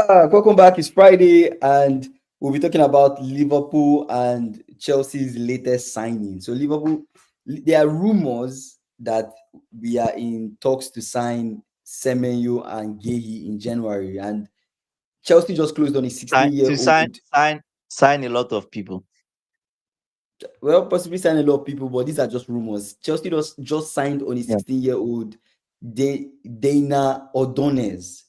Welcome back. It's Friday, and we'll be talking about Liverpool and Chelsea's latest signing. So, Liverpool, there are rumors that we are in talks to sign Semenyo and Gehi in January, and Chelsea just closed on a Sign to sign 16-year-old. sign sign a lot of people. Well, possibly sign a lot of people, but these are just rumors. Chelsea just signed on a Yeah. 16-year-old Deinner Ordonez,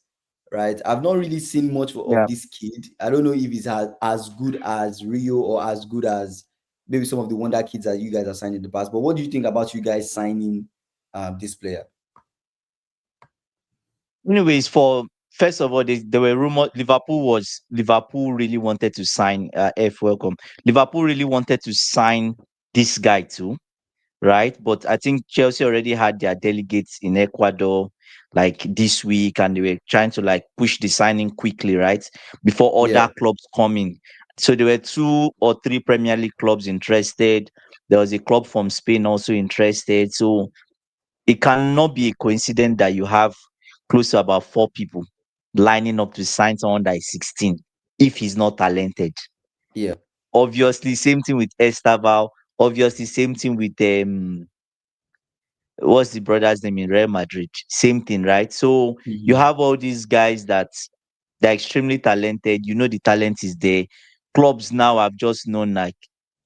right? I've not really seen much of Yeah. this kid. I don't know if he's as good as Rio or as good as maybe some of the wonder kids that you guys have signed in the past. But what do you think about you guys signing this player? Anyways, for first of all, there were rumors. Liverpool really wanted to sign. Welcome. Liverpool really wanted to sign this guy too, right? But I think Chelsea already had their delegates in Ecuador like this week, and they were trying to like push the signing quickly, right? Before Yeah, other clubs come in. So there were 2 or 3 Premier League clubs interested. There was a club from Spain also interested. So it cannot be a coincidence that you have close to about 4 people lining up to sign someone that is 16 if he's not talented. yeah. Obviously, same thing with Estaval. Obviously, same thing with what's the brother's name in Real Madrid? Same thing, right? So you Mhm. have all these guys that they're extremely talented. You know the talent is there. Clubs now have just known like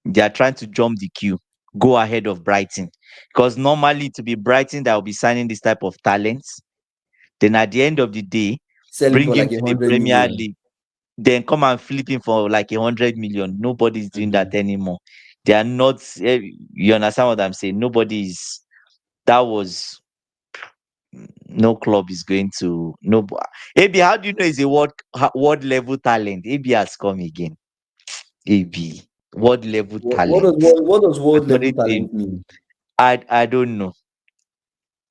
they are trying to jump the queue, go ahead of Brighton. Because normally to be Brighton that will be signing this type of talents, then at the end of the day, Sell him bring for him like a to the hundred Premier million. League, then come and flip him for like 100 million. Nobody's doing that Mhm. anymore. They are not, you understand what I'm saying? Nobody is, that was, no club is going to, no. AB, how do you know he's a world level talent? AB has come again. AB, world level talent. What does world level According to him, talent mean? I don't know.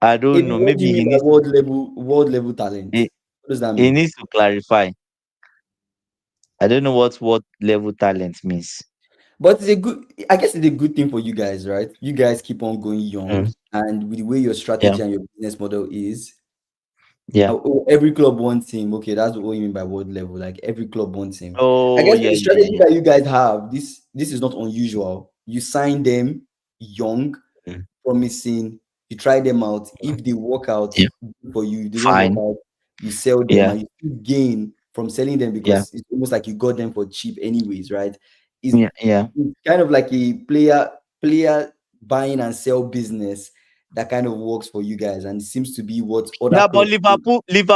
I don't Maybe know. what do you Maybe mean by world level talent? he, What does that he mean? needs to clarify. I don't know what level talent means. But it's a good, I guess it's a good thing for you guys, right? You guys keep on going young, Mm, and with the way your yeah, strategy and your business model is, yeah. every club wants him. Okay, that's what you mean by world level. Like every club wants him. I Oh guess yeah, the yeah, strategy yeah. that you guys have, this is not unusual. You sign them young, Mm, promising. You try them out. mm, If they work out yeah. good for you, they don't work Fine. out, you sell them, Yeah, and you still gain from selling them yeah, because it's almost like you got them for cheap, anyways, right? It's, yeah, yeah. it's kind of like a player buying and sell business that kind of works for you guys, and it seems to be what other Yeah, but clubs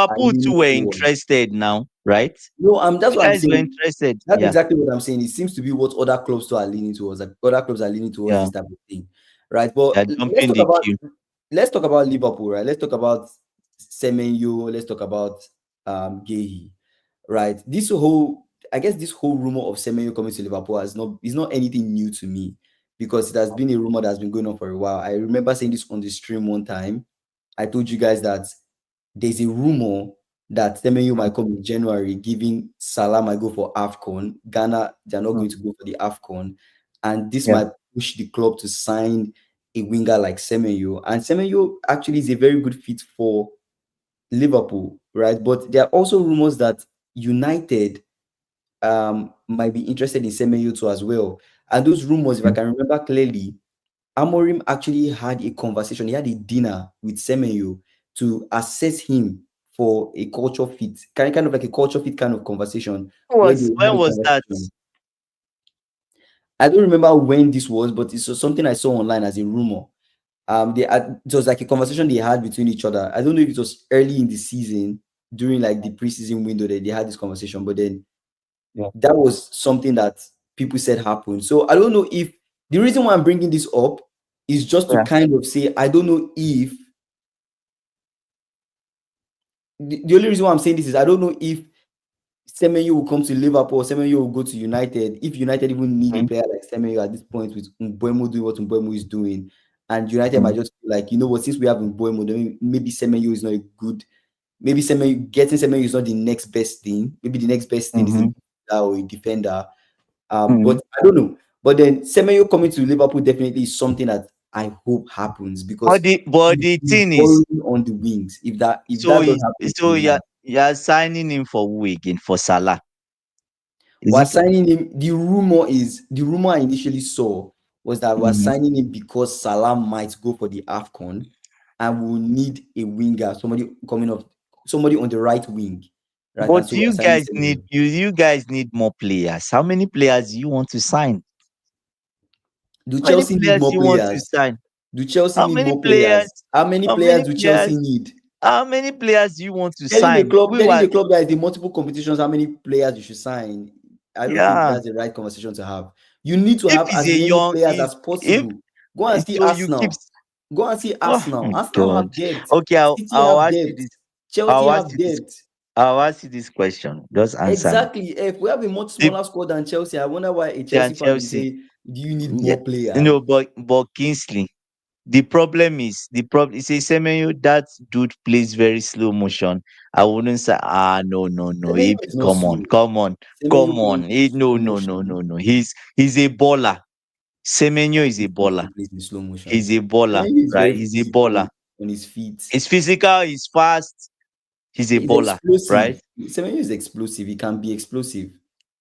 are Liverpool too leaning were towards. interested now, right? No, that's You what I'm guys were saying. interested. That's Yeah, exactly what I'm saying. It seems to be what other clubs too are leaning towards. Like other clubs are leaning towards yeah. this type of thing, right? But They're jumping the queue. let's talk about Liverpool, right? Let's talk about Semenyo. Let's talk about Gehi, right? I guess this whole rumor of Semenyo coming to Liverpool is not anything new to me because it has been a rumor that's been going on for a while. I remember saying this on the stream one time. I told you guys that there's a rumor that Semenyo might come in January, giving Salah might go for AFCON. Ghana, they're not Mm, going to go for the AFCON. And this yeah. might push the club to sign a winger like Semenyo. And Semenyo actually is a very good fit for Liverpool, right? But there are also rumors that United might be interested in Semenyo too as well. And those rumors, if I Mm. can remember clearly, Amorim actually had a conversation. He had a dinner with Semenyo to assess him for a culture fit, kind of like a culture fit kind of conversation where they had When a was that? conversation. I don't remember when this was, but it's something I saw online as a rumor. It was like a conversation they had between each other. I don't know if it was early in the season during like the preseason window that they had this conversation, but then Yeah, that was something that people said happened. So I don't know if the reason why I'm bringing this up is just to yeah. kind of say I don't know if the only reason why I'm saying this is I don't know if Semenyo will come to Liverpool, Semenyo will go to United. If United even need a Mm, player like Semenyo at this point with Mbeumo doing what Mbeumo is doing, and United might mm, just be like, you know what, since we have Mbeumo, then maybe Semenyo is not a good. Maybe getting Semenyo is not the next best thing. Maybe the next best thing is a mhm, midfielder or a defender. mhm. But I don't know. But then Semenyo coming to Liverpool definitely is something that I hope happens because But the he's thing is, borrowing on the wings. If that so does is happen, it so will be yeah, nice. You are signing him for who again? For Salah? Is We're it for? signing him. The rumor I initially saw was that we're Mhm. signing him because Salah might go for the AFCON and we'll need a winger, somebody coming up, somebody on the right wing. Right. And But so we're signing Semenyo. you guys need more players. How many players do you want to sign? Do How many Chelsea need players more you want to players? sign? Do Chelsea How need many more players? players? How many How players many do Chelsea players? need? How many players do you want to Telling a sign? club, We telling were, a club that is in multiple competitions how many players you should sign. I don't think yeah. that's the right conversation to have. You need to If have he's as a many young, players as if possible. Go and see so, you keep. Arsenal. Go and see Oh Arsenal. my Arsenal God. have depth. Okay, City I'll have ask you depth. this. Chelsea I'll ask have you this. depth. I'll ask you this question. Just answer me. Exactly. If we have a much The smaller squad than Chelsea, I wonder why a than Chelsea fan will Chelsea. say, "Do you need Yeah, more players?" no, but Kingsley. The problem is the problem. Say Semenyo, that dude plays very slow motion. I wouldn't say no. Semenyo If is not come on, slow. come on, Semenyo come plays on. No slow no. motion. No. He's a baller. Semenyo is a baller. He plays in slow He's motion. a baller, Semenyo is right? very He's a physical baller. on his feet. He's physical. He's fast. He's a He's baller, right? explosive. Semenyo is explosive. He can be explosive.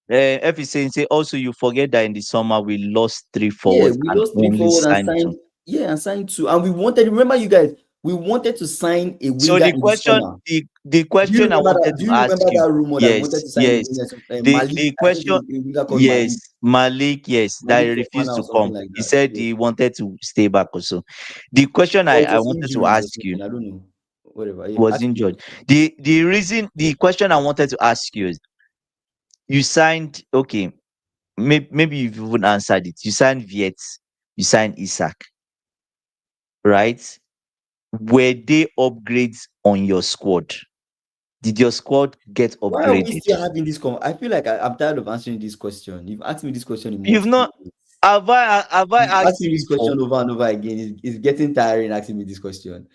If you say also you forget that in the summer we lost three Yeah, forwards we and lost three only forward and signed two. signed. Yeah, and signed two. And we wanted. Remember, you guys, we wanted to sign a So winger in the summer. the Do you question I remember that? wanted Do to you ask remember you, that rumor that we wanted yes, to sign a yes. winger? Malik, The I think question, a winger called yes, Malik, Malik, yes, that he Malik refused Fofana to or something come. like He that. said Yeah, he wanted to stay back also. The question or it I was wanted to injuries or ask you something. I don't know. Whatever. Yeah, was ask me. injured. The question I wanted to ask you is you signed, okay, maybe you've even answered it. You signed Viet, you signed Isaac, right? Were they upgrades on your squad? Did your squad get Why are we upgraded? still having this? I feel like I'm tired of answering this question. You've asked me this question in You've multiple not ways. have I You asked ask me you this before? question over and over again. It's getting tiring asking me this question.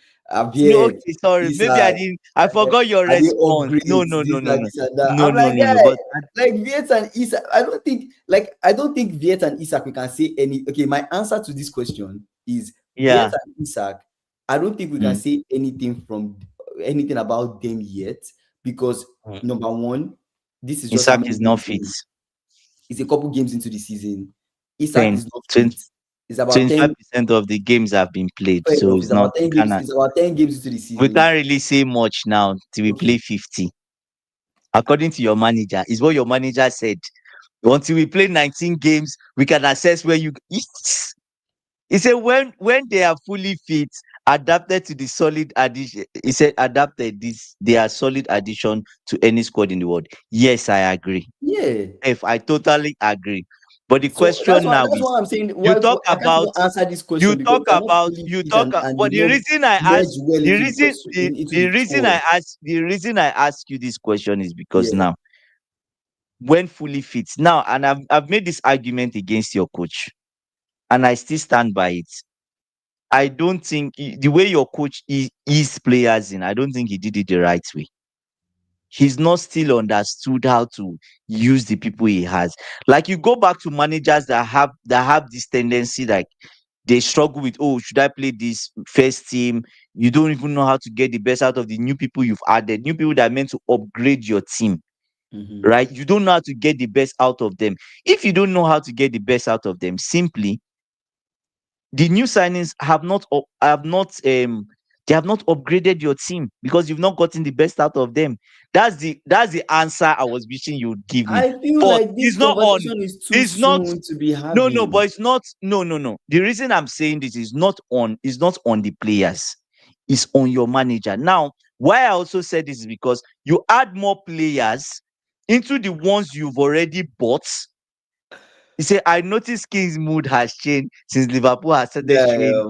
No, Abia, okay, sorry. Maybe I Isaac, didn't. I forgot your are they response. No, upgrades? no, no, This, no, that, no, this, and that. no, I'm no, like, no, no. guy, But like Viet and Isaac. I don't think Viet and Isaac we can say any. Okay, my answer to this question is Viet yeah, and Isaac. I don't think we can mm, say anything about them yet because mm. number one, this is just how Isaac many is not games fit. it's a couple games into the season. Isaac 10, is not 20, fit. It's about 10. 25% of the games have been played, Fair so enough. it's not. We cannot. It's about 10 games into the We season. can't really say much now till we play Okay. 50. According to your manager, is what your manager said. Until we play 19 games, we can assess where you. He said when they are fully fit, adapted to the solid addition. He said adapted this they are solid addition to any squad in the world. Yes, I agree. Yeah. If I totally agree. But the So that's question why now that's is why I'm saying you why talk I can't about even answer this you question because talk we cannot about fully you fit talk and but you the know reason I merge ask well into the question into the the reason squad. I ask you this question is because Yeah. now when fully fit now and I've made this argument against your coach and I still stand by it. I don't think the way your coach is players in, I don't think he did it the right way. He's not still understood how to use the people he has. Like you go back to managers that have this tendency, like they struggle with, oh, should I play this first team? You don't even know how to get the best out of the new people you've added, new people that are meant to upgrade your team, Mm-hmm. right? You don't know how to get the best out of them. If you don't know how to get the best out of them, simply the new signings they have not upgraded your team because you've not gotten the best out of them. That's the answer I was wishing you would give me. I feel But like this it's not on. conversation is too It's not. soon to be No, having. but it's not. No. The reason I'm saying this is not on. Is not on the players. It's on your manager. Now, why I also said this is because you add more players into the ones you've already bought. He said, I noticed King's mood has changed since Liverpool has started Yeah, training.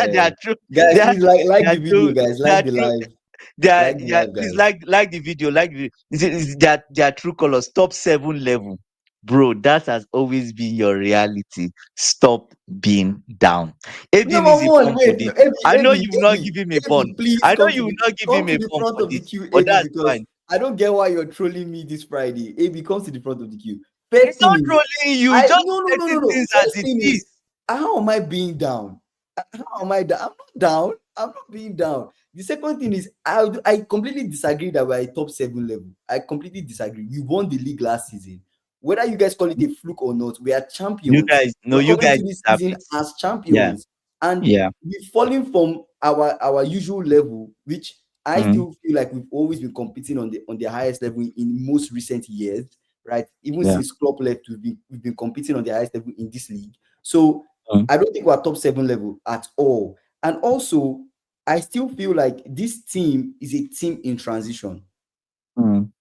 they are man. true. Guys, They are, please they like are the video, true. guys. They Like are the true. live. Like the live, Please guys. like the video. Like the their true colors. Top 7 level. Bro, that has always been your reality. Stop being down. Ebin is Number a one, pun for wait, this. no, Abby, I know Abby, you will not Abby, give him a pun. Abby, please I know you will not give him come a to the pun front for of the this. queue, But Abby, that's because fine. I don't get why you're trolling me this Friday. Abby, comes to the front of the queue. He's First thing not is, trolling you. I Just no no no no stating no. things as First it thing is. is, how am I being down? How am I down? I'm not down. I'm not being down. The second thing is I completely disagree that we're a top 7 level. I completely disagree. We won the league last season. Whether you guys call it a fluke or not, we are You champions. guys, no, We're you coming guys to this deserve season it. as Yeah, champions. And yeah. we've fallen from our usual level, which I Mm, still feel like we've always been competing on the highest level in most recent years, right? Even yeah. since Klopp left, we've been competing on the highest level in this league. So Mm, I don't think we're top 7 level at all. And also, I still feel like this team is a team in transition. mm,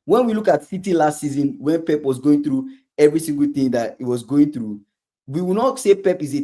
When we look at City last season, when Pep was going through every single thing that he was going through, we will not say Pep is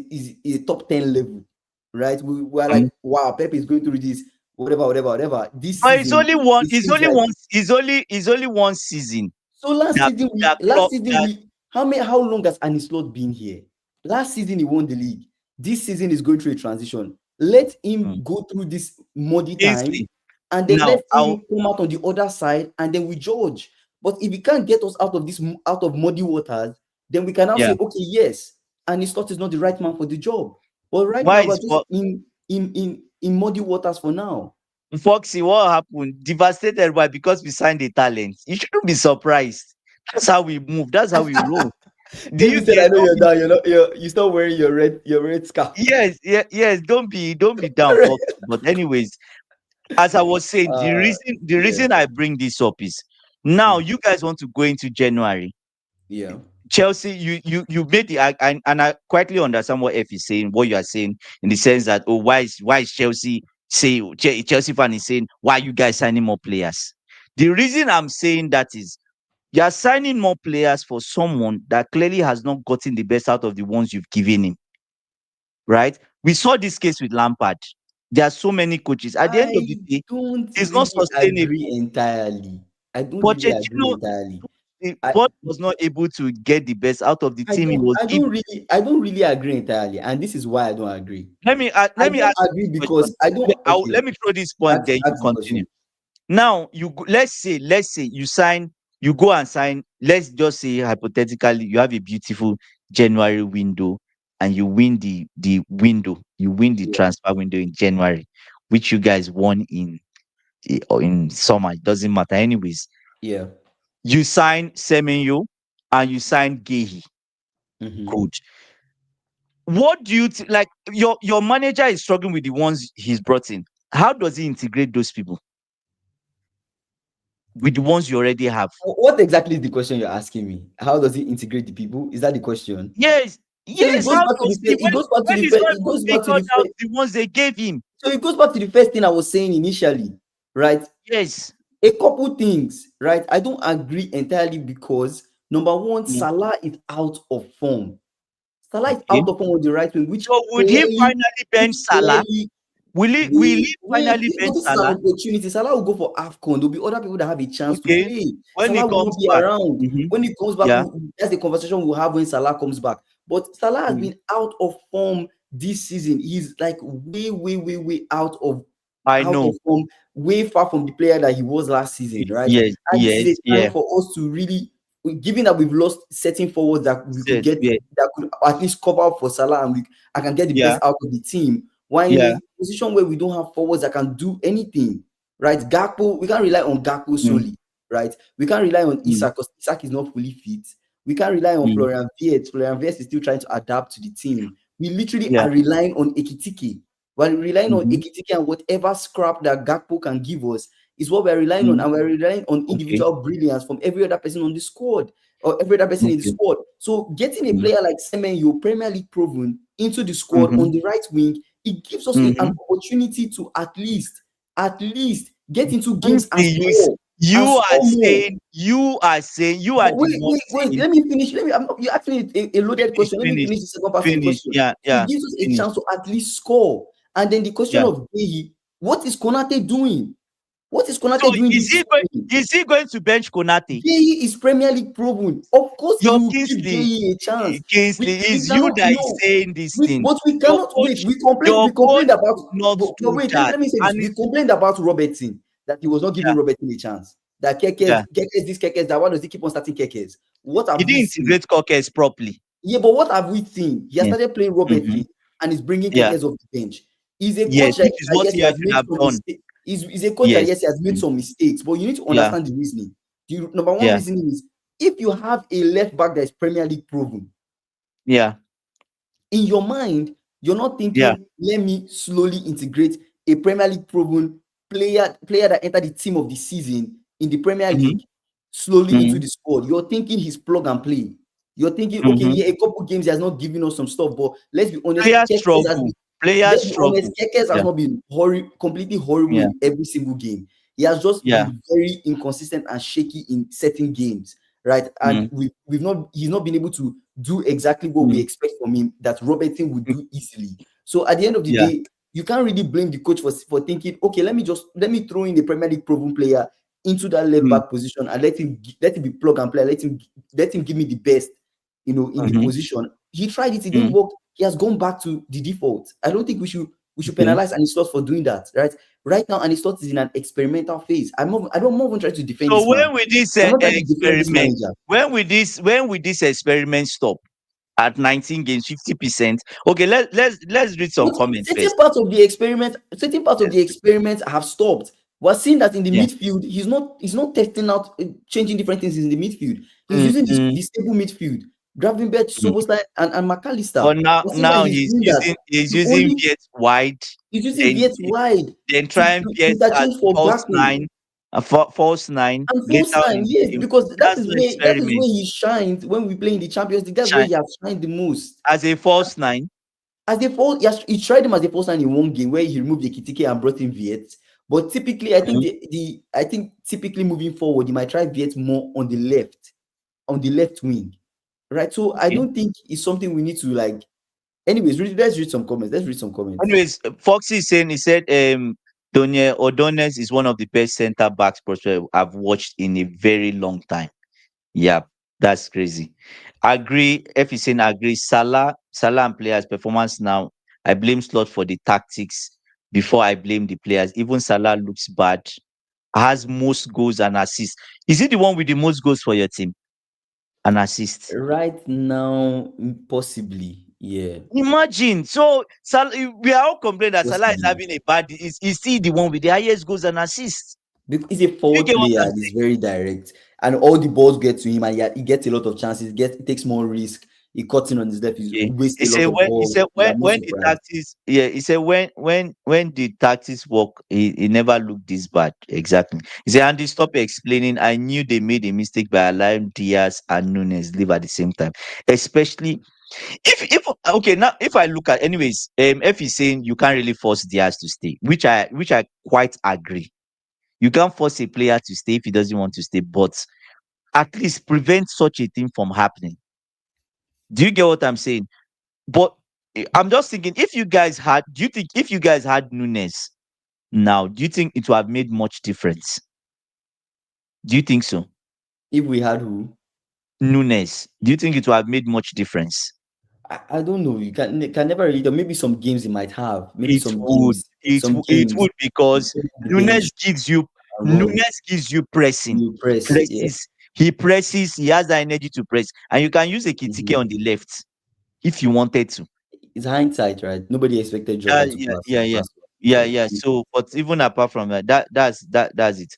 a top 10 level, right? We are mm. like, wow, Pep is going through this, whatever, whatever, whatever. This But it's season, only one. it It's seems only like one. It's only one season so last that season that last clock season that. we how long has Arne Slot been here? Last season he won the league. This season is going through a transition. Let him Mm. go through this muddy time, Kingsley. and then Now, let him come out on the other side, and then we judge. But if he can't get us out of muddy waters, then we can now say, yeah. okay, yes, Arne Slot is not the right man for the job. But right Why now we're is just in muddy waters for now. Foxy? What happened? Devastated. Why? Because we signed a talent. You shouldn't be surprised. That's how we move. That's how we roll. Do you David said, "I get? know Don't you're be. down. You start wearing your red scarf." Yes, yes. Don't be down, Foxy. But anyways, as I was saying, the uh, reason the yeah, reason I bring this up is now mm, you guys want to go into January. yeah. Chelsea, you made the and I quietly understand what F is saying, what you are saying, in the sense that, oh, why is Chelsea say Chelsea fan is saying, why are you guys signing more players? The reason I'm saying that is you are signing more players for someone that clearly has not gotten the best out of the ones you've given him, right? We saw this case with Lampard. There are so many coaches. At the end of the I day, don't it's not really sustainable. agree entirely. I don't really agree Pochettino, entirely. I Port was not able to get the best out of the I team he don't was I given. don't really I don't really agree entirely, and this is why I don't agree. I Let me don't ask you agree this because question. I don't. Okay, Let me throw this point, then you ask the continue. question. Now, let's say you go and sign. Let's just say hypothetically, you have a beautiful January window, and you win the Yeah, transfer window in January, which you guys won or in summer. It doesn't matter, anyways. yeah. You sign Semenyo and you sign Gehi. Mm-hmm. Good. What do you like? Your manager is struggling with the ones he's brought in. How does he integrate those people with the ones you already have? What exactly is the question you're asking me? How does he integrate the people? Is that the question? Yes, So it yes. goes How back to the does he, first. It goes back to when the he's first. not It even goes back to the figured out first. the ones they gave him? So it goes back to the first thing I was saying initially, right? Yes. A couple things, right? I don't agree entirely because number one, Mm, Salah is out of form. Salah is okay. out of form on the right wing, So would he finally bench which Salah? clearly Will he finally but bench this is an Salah? opportunity. Salah will go for AFCON. There'll be other people that have a chance to Okay. play. When he Salah will not comes be back. around. Mhm. When he comes back, Yeah. that's the conversation we'll have when Salah comes back. But Salah has Mm. been out of form this season. He's like way, way, way, way I out of know. form, way far from the player that he was last season, right? Yes, And this is yes, a time yeah. for us to really, given that we've lost certain forwards that we could Said, get, yeah, that could at least cover up for Salah, and I can get the yeah, best out of the team. While in yeah. a position where we don't have forwards that can do anything, right? Gakpo, we can't rely on Gakpo Mm, solely, right? We can't rely on mm, Isak because Isak is not fully fit. We can't rely on mm. Florian Wirtz. Florian Wirtz is still trying to adapt to the team. We literally Yeah. are relying on Ekitike. We're relying on Mhm. Ekitike, and whatever scrap that Gakpo can give us is what we're relying on. Mm. And we're relying on Okay. individual brilliance from every other person on the squad or every other person in the Okay. squad. So getting a Mm. player like Semenyo, Premier League proven, into the squad on Mhm. the right wing, it gives us an Mhm. opportunity to at least get into games and Honestly, score more. you are But the wait, one wait, wait. saying Let me finish. You asked me a loaded finish, question. Let me finish, finish the second part of the finish. question. Yeah, So it yeah. gives us a Finish. chance to at least score. And then the question Yeah. of Gehi, what is Konate doing? What is So Konate doing this season? is he going to bench Konate? Gehi is Premier League proven. Of course, he Your will give Kingsley, Gehi a chance. Kingsley, We is you cannot that is know. saying this thing. But we Your cannot wait. coach, your We coach complained about. is not But too wait, chat. let me say this. And We complained about Robertson, that he was not yeah, giving Robertson a chance. That yeah. Kekes, that why does he keep on starting Kekes? What He have we didn't seen? integrate Cockers properly. Yeah, but what have we seen? He has Yeah. started playing Mm-hmm. Robertson and is bringing Yeah. Kekes off the bench. He's a Yes, coach which is that what yes, he he has should made have some done. mistakes. He's a coach that Yes. yes, he has made Mm. some mistakes, but you need to Yeah. understand the reasoning. The number one Yeah. reasoning is if you have a left back that is Premier League proven, Yeah. in your mind, you're not Yeah. thinking, let me slowly integrate a Premier League proven player that entered the team of the season in the Premier Mm-hmm. League slowly into Mm-hmm. the squad. You're thinking he's plug and play. You're thinking, okay, Mm-hmm. yeah, a couple games he has not given us some stuff, but let's be honest, Players Kekes has struggle. been Players let's be honest, struggle. Kekes has Yeah. not been completely horrible Yeah. in every single game. He has just Yeah. been very inconsistent and shaky in certain games, right? And Mm. we've not he's not been able to do exactly what we Mm. expect from him that Robertson would Mm. do easily. So at the end of the Yeah. day, you can't really blame the coach for thinking, okay, let me throw in the Premier League proven player into that left Mm. back position and let him be plug and play. Let him give me the best, in the Mm-hmm. position. He tried it, it didn't Mm. work. He has gone back to the default. I don't think we should Okay. penalize Anistot for doing that, right? Right now, Anistot is in an experimental phase. I don't more even try to defend So this man. when will this I'm not trying to defend this experiment? manager. When will this experiment stop? At 19 games, 50%. Okay, let's read some But comments first. certain parts of the experiment have stopped. We're seeing that in the Yeah. midfield, he's not testing out changing different things in the midfield. He's Mm, using mm, the stable midfield, Gravenberch, mm. Soboslai, and McAllister. But now We're seeing that now he's he's doing that. using he's The using only Viet wide, He's using then Viet wide try and to Viet as interchange for false Gakpo. nine, false nine And false later on nine, in the yes, game. because That's no that is where experiment. he shines when we play in the Champions League. That's where Shine he has shined the most. as a false nine. As a false, he tried him as a false nine in one game where he removed the Kitike and brought in Viet. But typically, I think Mhm. typically moving forward, he might try Viet more on the left wing, right? So I Okay. don't think it's something we need to like. Anyways, let's read some comments. Let's read some comments. Anyways, Foxy is saying, he said Donier Ordonez is one of the best centre backs prospect I've watched in a very long time. Yeah, that's crazy. Agree. If you saying agree, Salah and players' performance now. I blame Slot for the tactics before I blame the players. Even Salah looks bad. Has most goals and assists. Is he the one with the most goals for your team and assists? Right now, possibly, yeah, Imagine. So we are all complaining that Salah is possibly. having a bad. Is he the one with the highest goals and assists? He's a You forward get what player I'm and he's saying? very direct, and all the balls get to him, and he gets a lot of chances. He takes more risk. He cuts in on his left. He Okay. wastes He a lot said of when he balls. said Yeah, when I'm not when the surprised. tactics yeah he said when the tactics work, he never looked this bad. Exactly. He said, Andy, stop explaining. I knew they made a mistake by allowing Diaz and Nunes live at the same time. Especially if okay, now if I look at, anyways, if he's saying you can't really force Diaz to stay, which I quite agree. You can't force a player to stay if he doesn't want to stay, but at least prevent such a thing from happening. Do you get what I'm saying? But I'm just thinking, do you think if you guys had Nunes now, do you think it would have made much difference? Do you think so? If we had who, Nunes, do you think it would have made much difference? I don't know. You can never really tell. Maybe some games he might have. Maybe It some would. games. It Some it games. would, because The Nunes bench gives you and what Nunes gives you pressing. you press. Yeah. Presses. He presses. He has the energy to press, and you can use a Kitike Mhm. on the left if you wanted to. It's hindsight, right? Nobody expected Yeah, Jota to yeah, yeah, yeah, pass. yeah, So yeah. So, but even apart from that, that's it.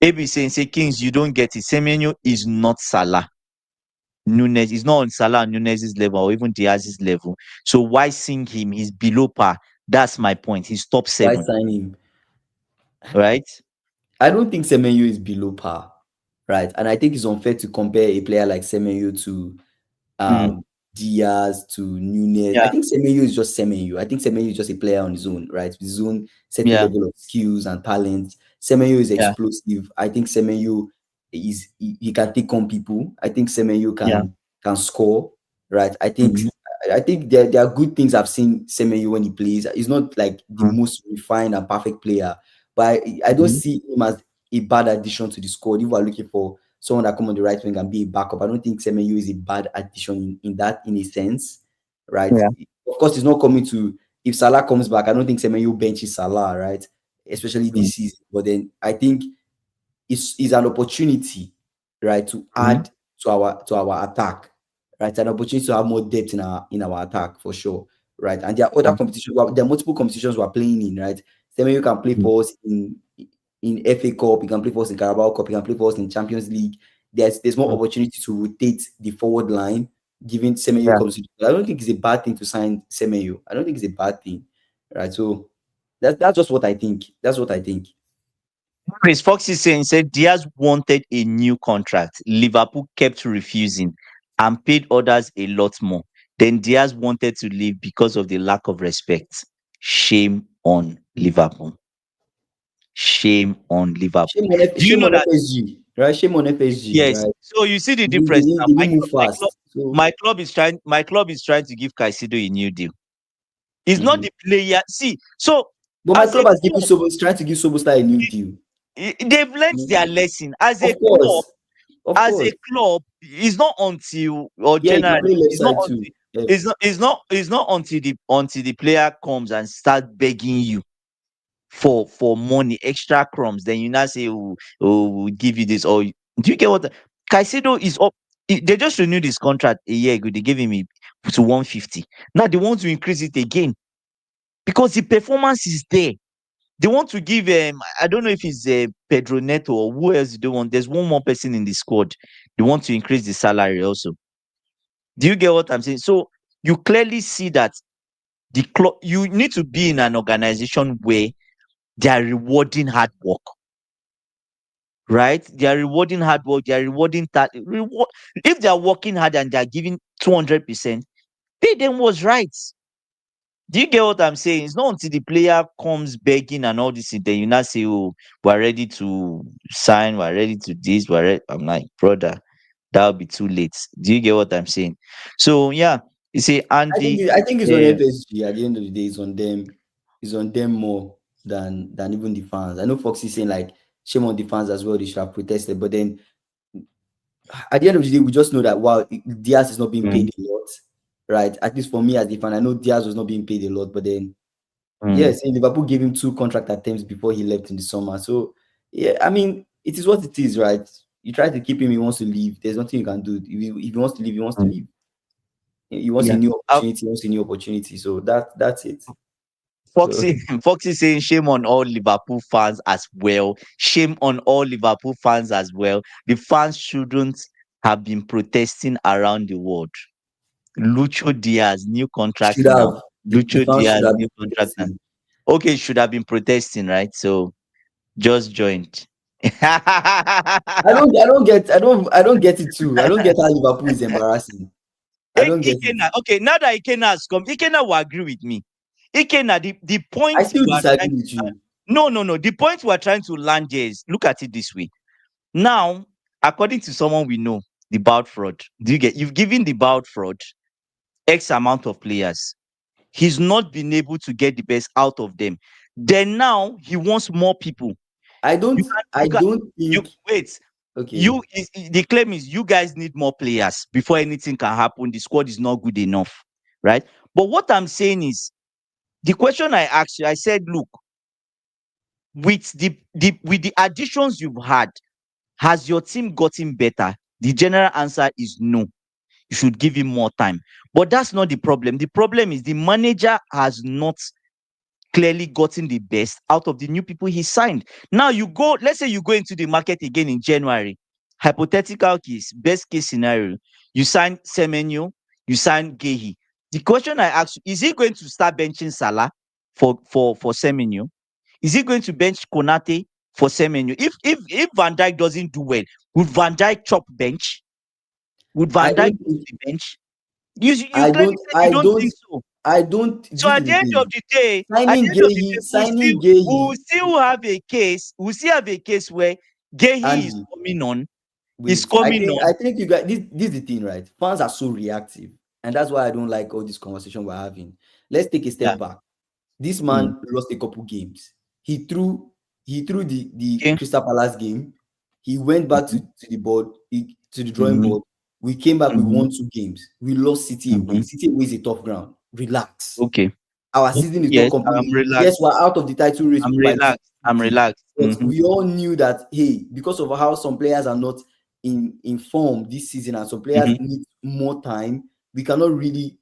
AB saying, say Kings, you don't get it. Semenyo is not Salah. Nunes is not on Salah and Nunes's level, or even Diaz's level. So why sing him? He's below par. That's my point. He's top why seven, sign him? right? I don't think Semenyo is below par, right? And I think it's unfair to compare a player like Semenyo to Mm, um Diaz to Nunez. I yeah, think Semenyo is just Semenyo. I think Semenyo is just a player on his own, right? With his own certain yeah, level of skills and talent. Semenyo is yeah, explosive. I think Semenyo he can take on people. I think Semenyo yeah. can score, right? Mhm, I think there are good things I've seen Semenyo when he plays. He's not like the mm, most refined and perfect player, but I don't mhm. see him as a bad addition to the squad. If we're looking for someone that come on the right wing and be a backup, I don't think Semenyo is a bad addition in a sense, right? Yeah. Of course, it's not coming to if Salah comes back. I don't think Semenyo benches Salah, right? Especially Mm, this season. But then I think it's an opportunity, right, to mhm. add to our attack, right? An opportunity to have more depth in our attack for sure. right? And there are other competitions. Well, there are multiple competitions we're playing in, right? Semenyo can play for us in FA Cup. He can play for us in Carabao Cup. He can play for us in Champions League. There's more opportunity to rotate the forward line, given Semenyo Yeah. comes in. I don't think it's a bad thing to sign Semenyo. I don't think it's a bad thing, right? So that's just what I think. That's what I think. Chris Fox is saying, said Diaz wanted a new contract. Liverpool kept refusing and paid others a lot more. Then Diaz wanted to leave because of the lack of respect. Shame on Liverpool. Shame on Liverpool. Do you Shame know on that? FSG, right? Shame on FSG, Yes. right? So you see the They didn't, they difference didn't, now. they didn't move fast. So, My club is trying to give Caicedo a new deal. It's not mhm. the player. See, so But my as a club has given club, trying to give Sobostai a new deal. they've learned their Mhm. lesson. As a Of club, course, of as a course. club, it's not until or Yeah, he can generally play left it's not side until too. Yeah. it's not until the player comes and start begging you for money, extra crumbs, then you now say, we'll give you this. Or do you get what Caicedo is up? They just renewed his contract a year ago. They gave him to 150. Now they want to increase it again because the performance is there. They want to give I don't know if it's Pedro Neto or who else they want. There's one more person in the squad. They want to increase the salary also. Do you get what I'm saying? So you clearly see that the club, you need to be in an organization where they are rewarding hard work, right? They are rewarding hard work. They are rewarding that reward. If they are working hard and they are giving 200%, pay them what's right. Do you get what I'm saying? It's not until the player comes begging and all this, then you now say, "Oh, we're ready to sign. We're ready to this. We're ready." I'm like, brother, that'll be too late. Do you get what I'm saying? So yeah, you see, Andy. I think it's on Uh, FSG. At the end of the day, it's on them. It's on them more than even the fans. I know Fox is saying like shame on the fans as well. They should have protested, but then at the end of the day, we just know that while Diaz is not being mm, paid a lot, right? At least for me as the fan, I know Diaz was not being paid a lot, but then mm, yes, Liverpool gave him 2 contract attempts before he left in the summer. So yeah, I mean, it is what it is, right? You try to keep him, he wants to leave. There's nothing you can do. If he wants to leave, he wants to mm. leave. He wants a Yeah. new opportunity. He wants a new opportunity. So that's it. So Foxy, Foxy saying shame on all Liverpool fans as well. Shame on all Liverpool fans as well. The fans shouldn't have been protesting around the world. Lucho Diaz, new contract should now. have the Lucho fans should Diaz, have new been contract now. protesting. Okay, should have been protesting, right? So just joined. I don't get it too. I don't get how Liverpool is embarrassing. I don't get it. Ikena, okay, now that Ikena has come, Ikena will agree with me. Ikena, the I point still we are disagree trying with to, you. no. The point we are trying to land here is look at it this way. Now, according to someone we know, the bout fraud. You've given the bout fraud X amount of players. He's not been able to get the best out of them. Then now he wants more people. I You don't can, I you can, don't you think wait. okay. The claim is you guys need more players before anything can happen. The squad is not good enough, right? But what I'm saying is the question I asked you, I said, look, with the additions you've had, has your team gotten better? The general answer is no. You should give him more time. But that's not the problem. The problem is the manager has not clearly gotten the best out of the new people he signed. Now you go, let's say you go into the market again in January. Hypothetical case, best case scenario, you sign Semenyo, you sign Gehi. The question I ask you, is he going to start benching Salah for Semenyo? Is he going to bench Konate for Semenyo? If Van Dijk doesn't do well, would Van Dijk chop bench? Would I Van Dijk don't go think to the bench? You clearly said you don't think so. So this is the thing. at the end of the day, Signing Gehi, we'll still have a case. We'll still have a case where Gehi is Andy, coming on, is wait. coming on. I think you guys this is the thing, right? Fans are so reactive, and that's why I don't like all this conversation we're having. Let's take a Yeah. step back. This Mm. man lost a couple games. He threw the Okay. Crystal Palace game. He went back Mhm. to the drawing Mhm. board. We came back, we Mhm. won 2 games. We lost City away. Mhm. City away is a tough ground. Relax. Okay. Our Okay. season is not Yes, complete. I'm Yes, relaxed. we're out of the title race I'm by relaxed. I'm 2 points, relaxed. but Mhm. we all knew that hey, because of how some players are not in form this season and some players Mhm. need more time, we cannot really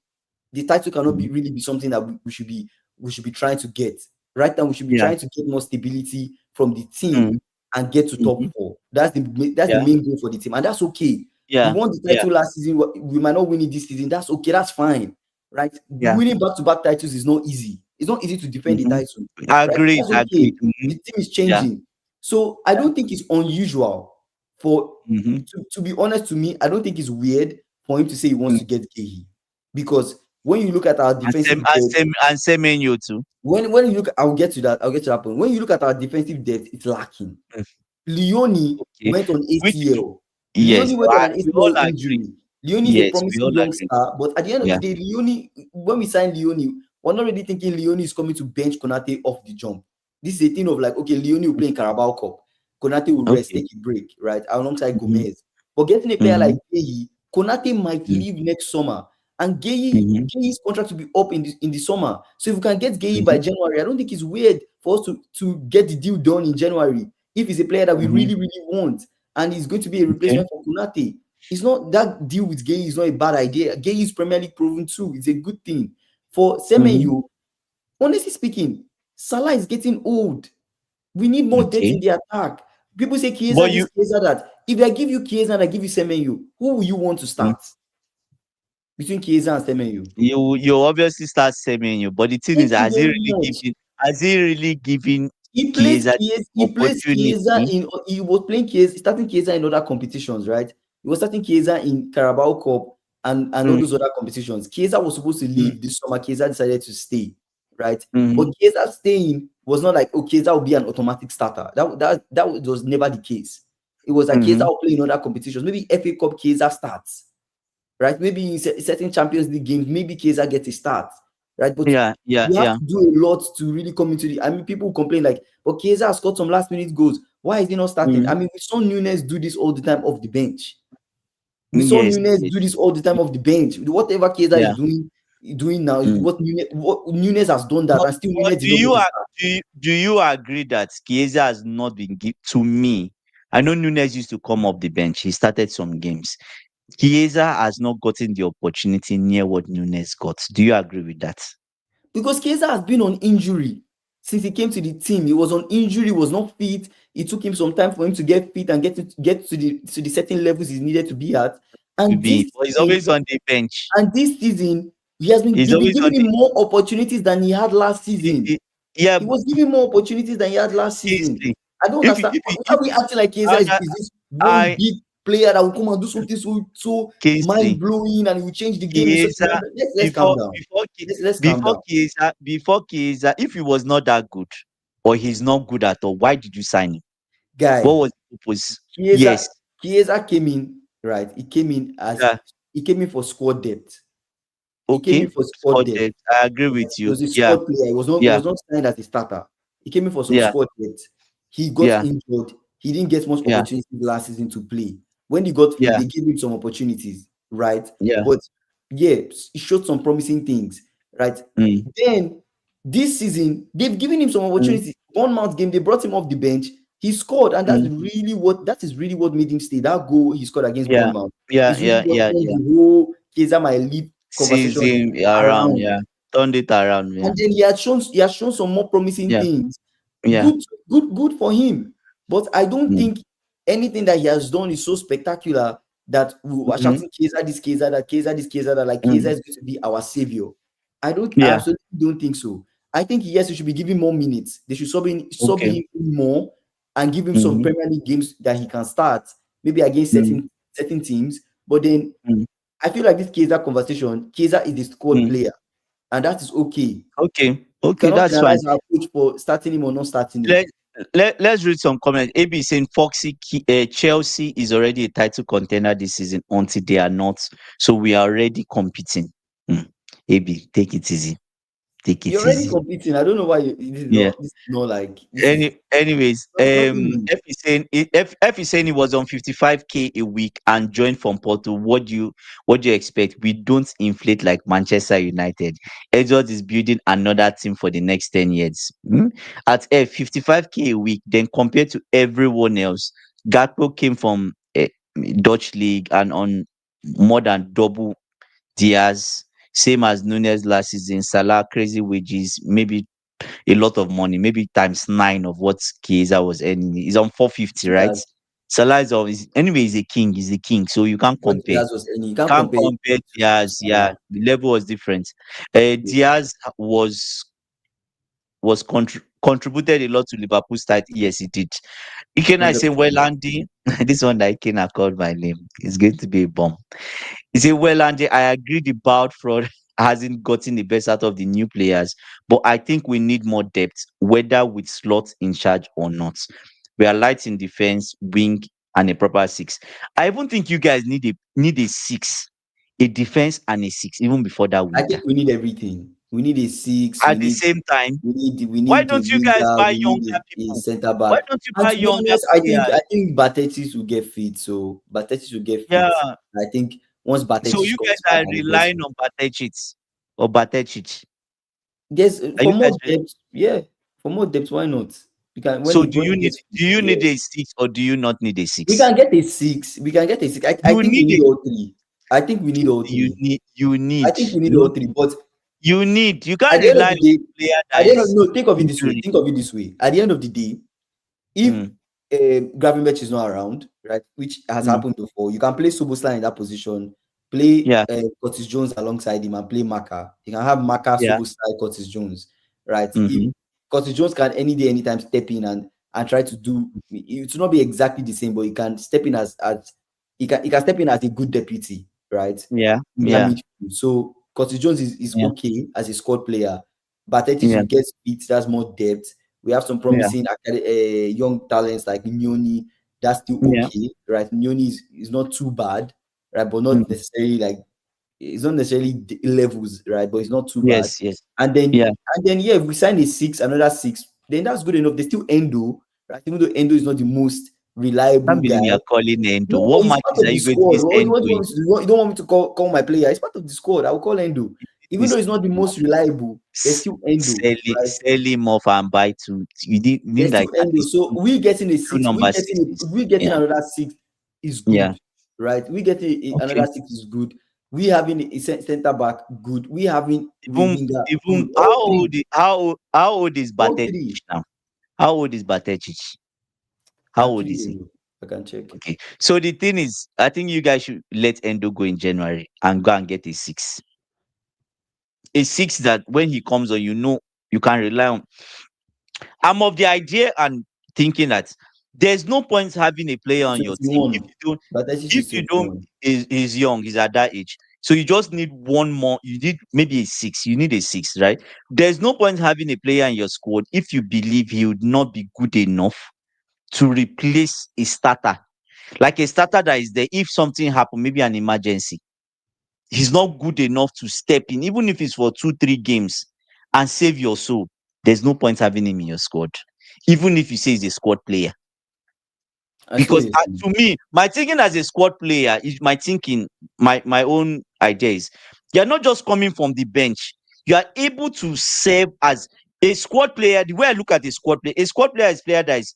The title cannot Mhm. be really be something that we should be trying to get. Right now, we should be Yeah. trying to get more stability from the team Mm. and get to top Mhm. four. That's the Yeah. main goal for the team, and that's okay. We Yeah. won the Yeah. title last season. We might not win it this season. That's okay. That's fine. Right? Yeah. Winning back-to-back titles is not easy. It's not easy to defend the Mhm. title. Right? Agreed. That's Agreed. okay. The team is Yeah. changing. So I Yeah. don't think it's unusual for Mhm. to be honest to me, I don't think it's weird for him to say he wants Mm. to get Gehi. Because when you look at our And defensive same and depth, same and same menu too. when you look, I'll get to that point. When you look at our defensive depth, it's lacking. Mm. Leone Okay. went on Which ACL. yes, Leone went on an we all ACL agree. injury. Leone is a Yes, we promising all young agree. star, but at the end of the Yeah. day, Leone, when we signed Leone, we're not really thinking Leone is coming to bench Konate off the jump. This is a thing of like, okay, Leone will play in Carabao Cup. Konate will rest, Okay. take a break, right? Alongside Mhm. Gomez. But getting a player like Mhm. Gehi, Konate might Mm. leave next summer. And Mhm. Gehi's contract will be up in the summer. So if we can get Gehi by Mhm. January, I don't think it's weird for us to get the deal done in January. If he's a player that we Mhm. really, really want, and he's going to be a Okay. replacement for Konate. It's not that deal with Gay is not a bad idea. Gay is Premier League proven too. It's a good thing. For Mhm. Semenyo, honestly speaking, Salah is getting old. We need more depth in Okay. the attack. People say Chiesa But this, you Chiesa that. If I give you Chiesa and I give you Semenyo, who will you want to mm, start between Chiesa and Semenyo? you obviously start saying you, but the thing is, Thank you very much. has he really given Chiesa the He plays Chiesa opportunity? in he was playing Chiesa, starting Chiesa in other competitions, right? He was starting Chiesa in Carabao Cup and all Mm. those other competitions. Chiesa was supposed to Mm. leave this summer. Chiesa decided to stay, right? But Mhm. Chiesa staying was not like, oh, Chiesa will be an automatic starter. That was never the case. It was like Chiesa Mhm. will play in other competitions. Maybe FA Cup Chiesa starts, right? Maybe in certain Champions League games, maybe Chiesa gets a start, right? But Yeah. Yeah. you have Yeah. to do a lot to really come into the. I mean, people complain like, but Chiesa has scored some last minute goals. Why is he not starting? I Mhm. mean, we saw Nunes do this all the time off the bench. We saw Yes. Nunes Yes. do this all the time off the bench. Whatever Chiesa is Yeah. doing now is Mm. what Nunes has done that, But, and still but Nunes did not get a start. do you agree that Chiesa has not been to me? I know Nunes used to come off the bench. He started some games. Chiesa has not gotten the opportunity near what Nunes got. Do you agree with that? Because Chiesa has been on injury since he came to the team. He was on injury, was not fit. It took him some time for him to get fit and get to the certain levels he needed to be at. To And be, this but he's season, always on the bench. he has been He's they've been always on giving him the. more opportunities than he had last he- season. he- yeah, He was given more opportunities than he had last season. Kingsley. I don't If you, understand. if you, Why if are we acting like Chiesa I, is this one I big player that will come and do something so mind Kingsley, blowing and he will change the game in such a Chiesa manner? Let's calm before down. before Chi- Let's calm down. before Chiesa, if he was not that good or he's not good at all, why did you sign him? What Guy, was the purpose? Chiesa Yes, Chiesa came in, right? yeah, He came in for squad depth. He came in okay, for squad squad depth. depth. I agree Right? with He you. was a Yeah, squad player. He yeah, was not signed as a starter. He came in for some yeah, squad depth. He got yeah, injured. He didn't get much yeah, opportunity last season to play. When he got fit, yeah, they gave him some opportunities, right? yeah. But yeah, he showed some promising things, right? Mm, Then this season, they've given him some mm, opportunities. Bournemouth game, they brought him off the bench. He scored, and mm. that is really what made him stay. That goal he scored against Yeah, Bournemouth yeah, is really yeah, what yeah, turned yeah. the whole Keza my leap conversation Season around, around. yeah. Turned it around, yeah. And then he has shown some more promising Yeah, things. yeah. Good for him. But I don't Mm, think anything that he has done is so spectacular that we are mhm, shouting Keza this, Keza that, Keza this, Keza that, like Keza mm. is going to be our savior. I Yeah, absolutely don't think so. I think yes, we should be giving more minutes. They should sub okay. him more and give him some Mhm, Premier League games that he can start, maybe against mm, certain teams. But then mm, I feel like this Keza conversation, Keza is the squad mm. player, and that is okay. Okay, You okay, cannot that's fine. penalize our coach for starting him or not starting him. Let, let's read some comments. AB saying Chelsea is already a title contender this season until they are not. So we are already competing. Mm. AB, take it easy. Take You're it already easy. competing. I don't know why Yeah. this is not like this is Anyways, nothing new. F is saying he was on 55K a week and joined from Porto. What do you expect? We don't inflate like Manchester United. Edward is building another team for the next 10 years. At F 55K a week, then compared to everyone else, Gakpo came from Dutch league and on more than double Diaz. same as Nunes last season. Salah crazy wages, maybe a lot of money, maybe times 9 of what Chiesa was earning. He's on 450, right? Diaz, Salah is always anyway. He's a king. He's a king, so you can't what compare. Diaz was earning, you can't Can't compare it compare to Diaz. Yeah, Salah. the level was different. Yeah. Diaz was contributed a lot to Liverpool's start. Yes, he did. Can I say, well, 100%. Andy, this one that Ikena called my name is going to be a bomb. He said, well, Andy, I agree the bout fraud hasn't gotten the best out of the new players, but I think we need more depth, whether with slots in charge or not. We are light in defense, wing, and a proper six. I even think you guys need a six, a defense and a six, even before that I think winger. we need everything. We need a six. At the same time, We why need a don't you guys winger. buy We need younger a people? centre Why back. don't you And buy to be younger honest, I players? think Batetis will get fit. So Batetis will get fit. Yeah. I think once So Batetis you comes guys back are and he gets relying fit, on Batechic or Batechic. there's Are for you more guys depth. Yeah, for more depth. Why not? We can So when he gets fit. do you need Yeah, a six or do you not need a we six? can get a six. We can get a six. I You think we need need a all three. I think we need all three. you I need think we need all not three. But you at can't the end of rely the on day, a player at that the end of is no, think of it this way. injury. Think of it this way. At the end of the day, if Mm, Gravenberch is not around, right, which has mm, happened before, you can play Soboslan in that position, play yeah, Curtis Jones alongside him, and play Maka. You can have Maka, yeah, Soboslan, Curtis Jones, right? If mm-hmm, Curtis Jones can any day, anytime step in and try to do it will not be exactly the same, but he can step in as he can step in as a good deputy, right? yeah, In that yeah, midfield. So Curtis Jones is yeah, okay as a squad player. Batetis yeah, will get speed, that's more depth. We have some yeah, promising young talents like Nyoni. That's still yeah, okay, right? Nyoni is not too bad, right? But not mm, necessarily like it's not necessarily levels, right? But it's not too bad. yes, yes, And yeah. then yeah, if we sign a six, another six, then that's good enough. There's still Endo, right? Even though Endo is not the most reliable Can't believe guy. you are calling Endo. No, What he's part matches of are the you going to squad. use What Endo do you in? want me to do? You don't want me to call my player? He's part of the squad. I will call Endo. Even though This he's not the most reliable, there's still Endo, right? sell him off and buy two. You There's need still like at Endo. least So we getting a two six, number sixes. we getting Yeah, another six is yeah. good, right? We getting Okay. another six is good. We having a centre back good. We having a Even winger even good. All three, how old is all Batetic three. now? How old is Batetic? I How old actually is don't he? know. I can check. Okay. So the thing is, I think you guys should let Endo go in January and go and get a six. A six that when he comes on, you can rely on. I'm of the idea and thinking that there's no point having a player He's on your team 21. But that's if just you don't 21. is young, he's at that age. So you just need one more, you need maybe a six, you need a six, right? There's no point having a player in your squad if you believe he would not be good enough to replace a starter. Like a starter that is there if something happen, maybe an emergency. He's not good enough to step in, even if it's for 2, 3 games and save your soul. There's no point having him in your squad, even if you say he's a squad player. I see what Because you're saying. to me, my thinking as a squad player is my thinking, my own idea is you're not just coming from the bench. You are able to serve as a squad player. The way I look at a squad player is a player that is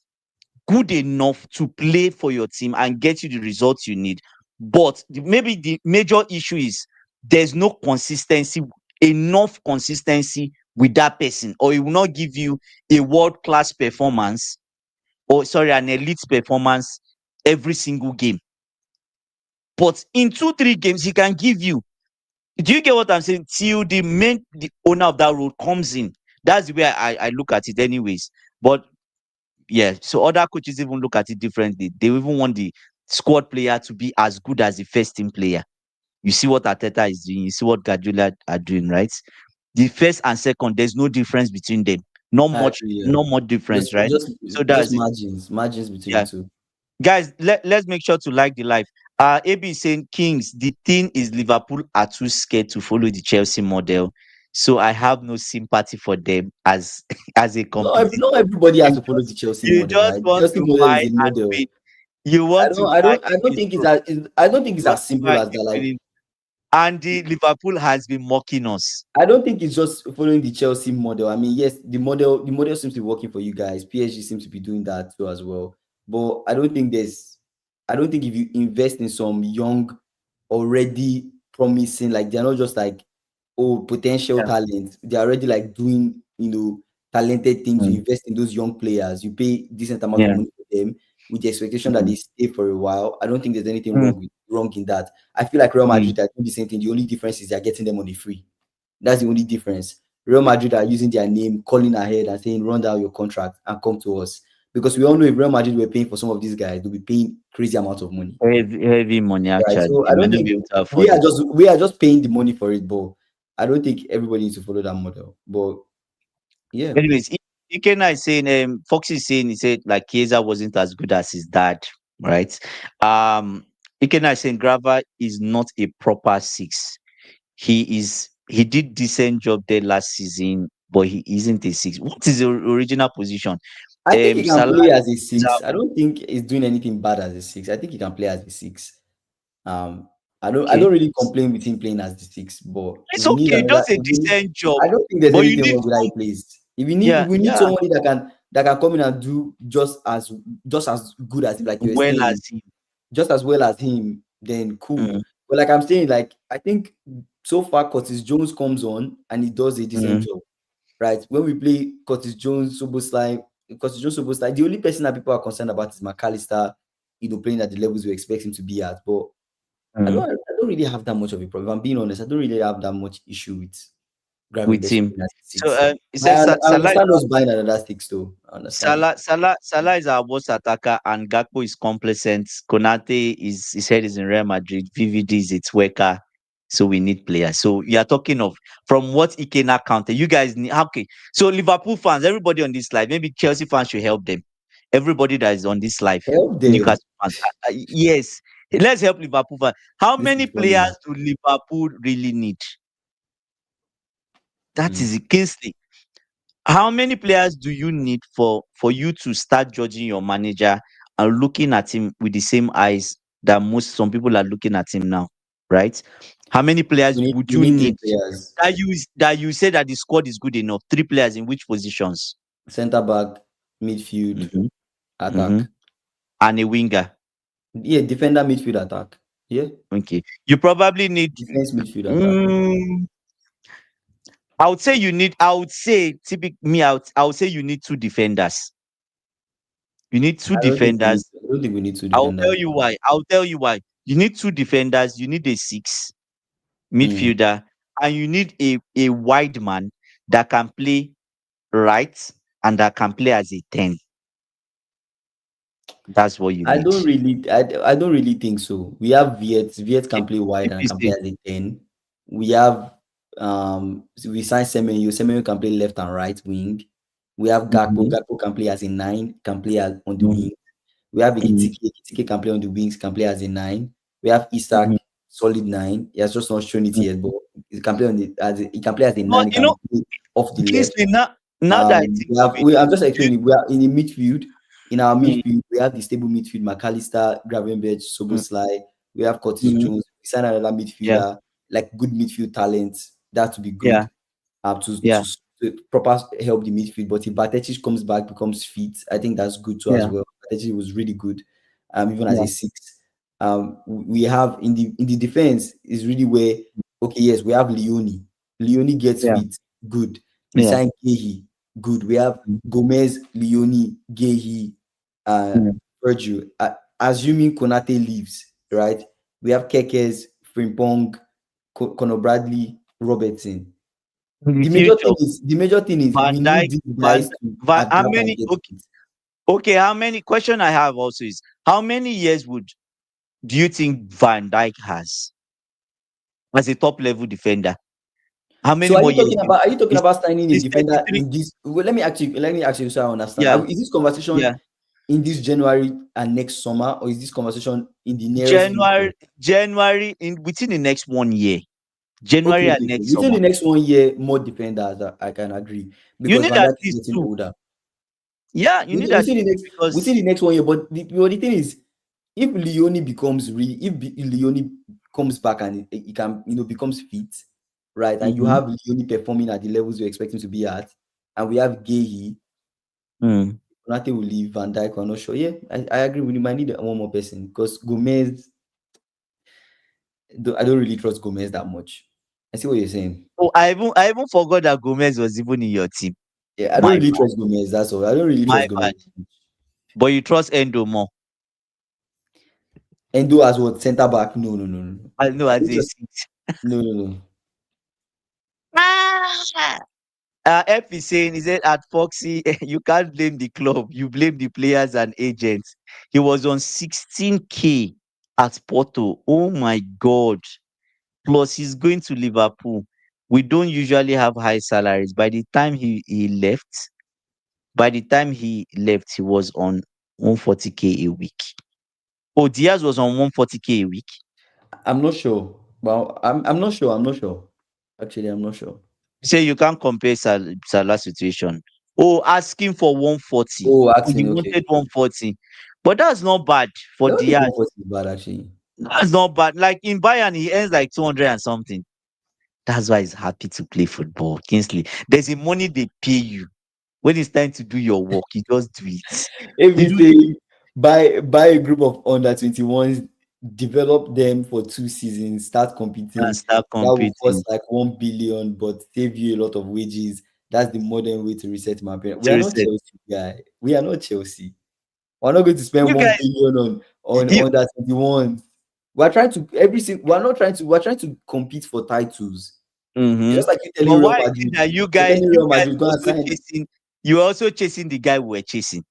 good enough to play for your team and get you the results you need. But maybe the major issue is there's no consistency, enough consistency with that person, or it will not give you a world class performance, or sorry, an elite performance every single game. But in 2, 3 games, he can give you. Do you get what I'm saying? Till the owner of that role comes in. That's the way I look at it, anyways. But yeah, so other coaches even look at it differently. They even want the squad player to be as good as the first team player. You see what Ateta is doing. You see what Guardiola are doing, right? The first and second, there's no difference between them. Not I much, agree. Yeah. not much difference, Just right? just So just that's it. margins between the Yeah. two. Guys, let's make sure to like the live. AB is saying Kings, the thing is Liverpool are too scared to follow the Chelsea model. So I have no sympathy for them as as a No, competitor. not everybody You has to follow just the Chelsea you model, just right? The want Chelsea to model is buy a and model. win. You want to buy I don't and think it's withdraw. I don't think You it's want as to simple buy as keep that. Like winning. And the Liverpool has been mocking us. I don't think it's just following the Chelsea model. I mean, yes, the model seems to be working for you guys. PSG seems to be doing that too as well. But I don't think if you invest in some young, already promising, like they're not just like potential Yeah. talent. They're already like doing, talented things. You Mm. invest in those young players. You pay decent amount of Yeah. money for them with the expectation that Mm. they stay for a while. I don't think there's anything Mm. wrong in that. I feel like Real Mm. Madrid are doing the same thing. The only difference is they're getting them on the free. That's the only difference. Real Madrid are using their name, calling ahead and saying, run down your contract and come to us. Because we all know if Real Madrid were paying for some of these guys, they'll be paying crazy amounts of money. Heavy money Right. actually. So They I might don't not think be able to afford it. we are just paying the money for it, but I don't think everybody needs to follow that model. But yeah, Anyways, Ikena is saying, Fox is saying, he said like Chiesa wasn't as good as his dad, right? Um, Ikena is saying Grava is not a proper six. He did decent job there last season, but he isn't a six. What is the original position? I think he can Salah play as a is six. I don't think he's doing anything bad as a six. I think he can play as a six. Um, I okay. don't really complain with him playing as the six, but It's okay. He does a if we need, decent job, I don't think there's but you anything need wrong with how he plays. If yeah, we need yeah, somebody that can come in and do just as good as him, like you're well saying, as him. just as well as him, then cool. Mm, But like I'm saying, like I think so far Curtis Jones comes on and he does a decent mm, job. Right. When we play Curtis Jones, Soboslai, the only person that people are concerned about is McAllister, playing at the levels we expect him to be at. But mm. I don't really have that much of a problem. If I'm being honest, I don't really have that much issue with With Gravenberch him. playing as a So six. he says I understand us buying another six though. I understand. Salah is our worst attacker, and Gakpo is complacent. Konate is his head is in Real Madrid. VVD is its worker. So we need players. So you are talking of from what Ikena counted. You guys need okay. So Liverpool fans, everybody on this live, maybe Chelsea fans should help them. Everybody that is on this live, Help them. Newcastle fans. Yes, let's help Liverpool fans. How This many is funny. players do Liverpool really need? That Hmm. is it. Kingsley. How many players do you need for you to start judging your manager and looking at him with the same eyes that some people are looking at him now, right? How many players would We you need three need players. that you say that the squad is good enough? Three players in which positions? Centre back, midfield, Mm-hmm. Mm-hmm. attack. And a winger. Yeah, defender, midfield, attack. Yeah. Okay. You probably need. Defense, midfield, attack. Mm, I would say you need. I would say typical me out. I would say you need two defenders. You need two defenders. I don't think we need two I'll defenders. tell you why. I'll tell you why. You need two defenders, you need a six Hmm. midfielder, and you need a wide man that can play right and that can play as a 10. That's what you need. I don't really think so. We have Viet. Viet can play wide If and you can play say, as a 10. We have we signed Semenyo. Semenyo can play left and right wing. We have Gakpo. Mhm, Gakpo can play as a 9, can play on the mhm, wing. We have mhm, Ekitike. Ekitike can play on the wings, can play as a 9. We have Isak, mhm, solid 9. He has just not shown it mhm. yet, but he can play as a 9, But he can play off the left. Kingsley, now that I think of it, I'm just you, explaining. We are in the midfield. In our mm, midfield, we have the stable midfield: McAllister, Gravenberch, mm, Soboslai. We have Curtis mhm, Jones. We sign another yeah, midfielder, like good midfield talent. That would be yeah, good. yeah, To proper help the midfield. But if Batetic comes back, becomes fit, I think that's good too as yeah, well. Batetic was really good, even as yeah, a six. We have in the defense is really where okay, yes, we have Leone. Leone gets yeah, fit, good. We yeah, signed Gehi, good. We have mm, Gomez, Leone, Gehi, uh, mm. Virgil. Assuming Konate leaves, right? We have Kekes, Frimpong, Conor Bradley, Robertson. In the future, The major thing is Van we need Dyke, these guys to How adapt and many? get Okay, fit. okay, how many? Question I have also is how many years would do you think Van Dyke has as a top level defender? How many So more years? are you talking Is about signing a is defender 33? in this? Well, let me ask you so I understand. Yeah, Is this conversation yeah. in this January and next summer, or is this conversation in the nearest future? January in within the next 1 year. January and Okay. next Within summer. the next 1 year, more defenders. I can agree You because need Van at Dijk is least getting two. older. Yeah, you need at least two Within because the next 1 year, but the thing is, if Leone Leone comes back and he can becomes fit, right, and you Mhm, have Leone performing at the levels you expect him to be at, and we have Gehi, mm. Konate will leave, Van Dijk, I'm not sure. Yeah, I agree. We might need one more person because Gomez, I don't really trust Gomez that much. I see what you're saying. Oh, I even forgot that Gomez was even in your team. Yeah, I don't My really bad, trust Gomez. That's all. I don't really my trust Gomez. bad. But you trust Endo more. Endo as what centre back? No, no, no, no. I know I as don't a trust. six. No, no, no. Ah! F is saying, he said at Foxy, you can't blame the club. You blame the players and agents. He was on 16K at Porto. Oh my God. Plus, he's going to Liverpool. We don't usually have high salaries. By the time he left, he was on 140K a week. Oh, Diaz was on 140K a week. I'm not sure. Well, I'm not sure. I'm not sure. Actually, I'm not sure. Say you can't compare Salah situation. Oh, asking for 140. Oh, Oh, he asking. Okay. wanted 140. But that's not bad I for don't think Diaz. 140 is bad actually. That's not bad. Like in Bayern, he earns like 200 and something. That's why he's happy to play football. Kingsley, there's a money they pay you. When it's time to do your work, you just do it. If You you don't say buy a group of under 21s, develop them for 2 seasons, start and competing, start that will competing cost like 1 billion, but save you a lot of wages. That's the modern way to reset my parent. We to are not reset. Chelsea, guy. We are not Chelsea. We're not going to spend You one guys, billion on you under 21. We're trying to we're not trying to we're trying to compete for titles. It's mm-hmm. just like you telling But Real why is it Madrid. that you You're guys telling you Real guys Madrid go and also sign. chasing you were also chasing the guy we were chasing?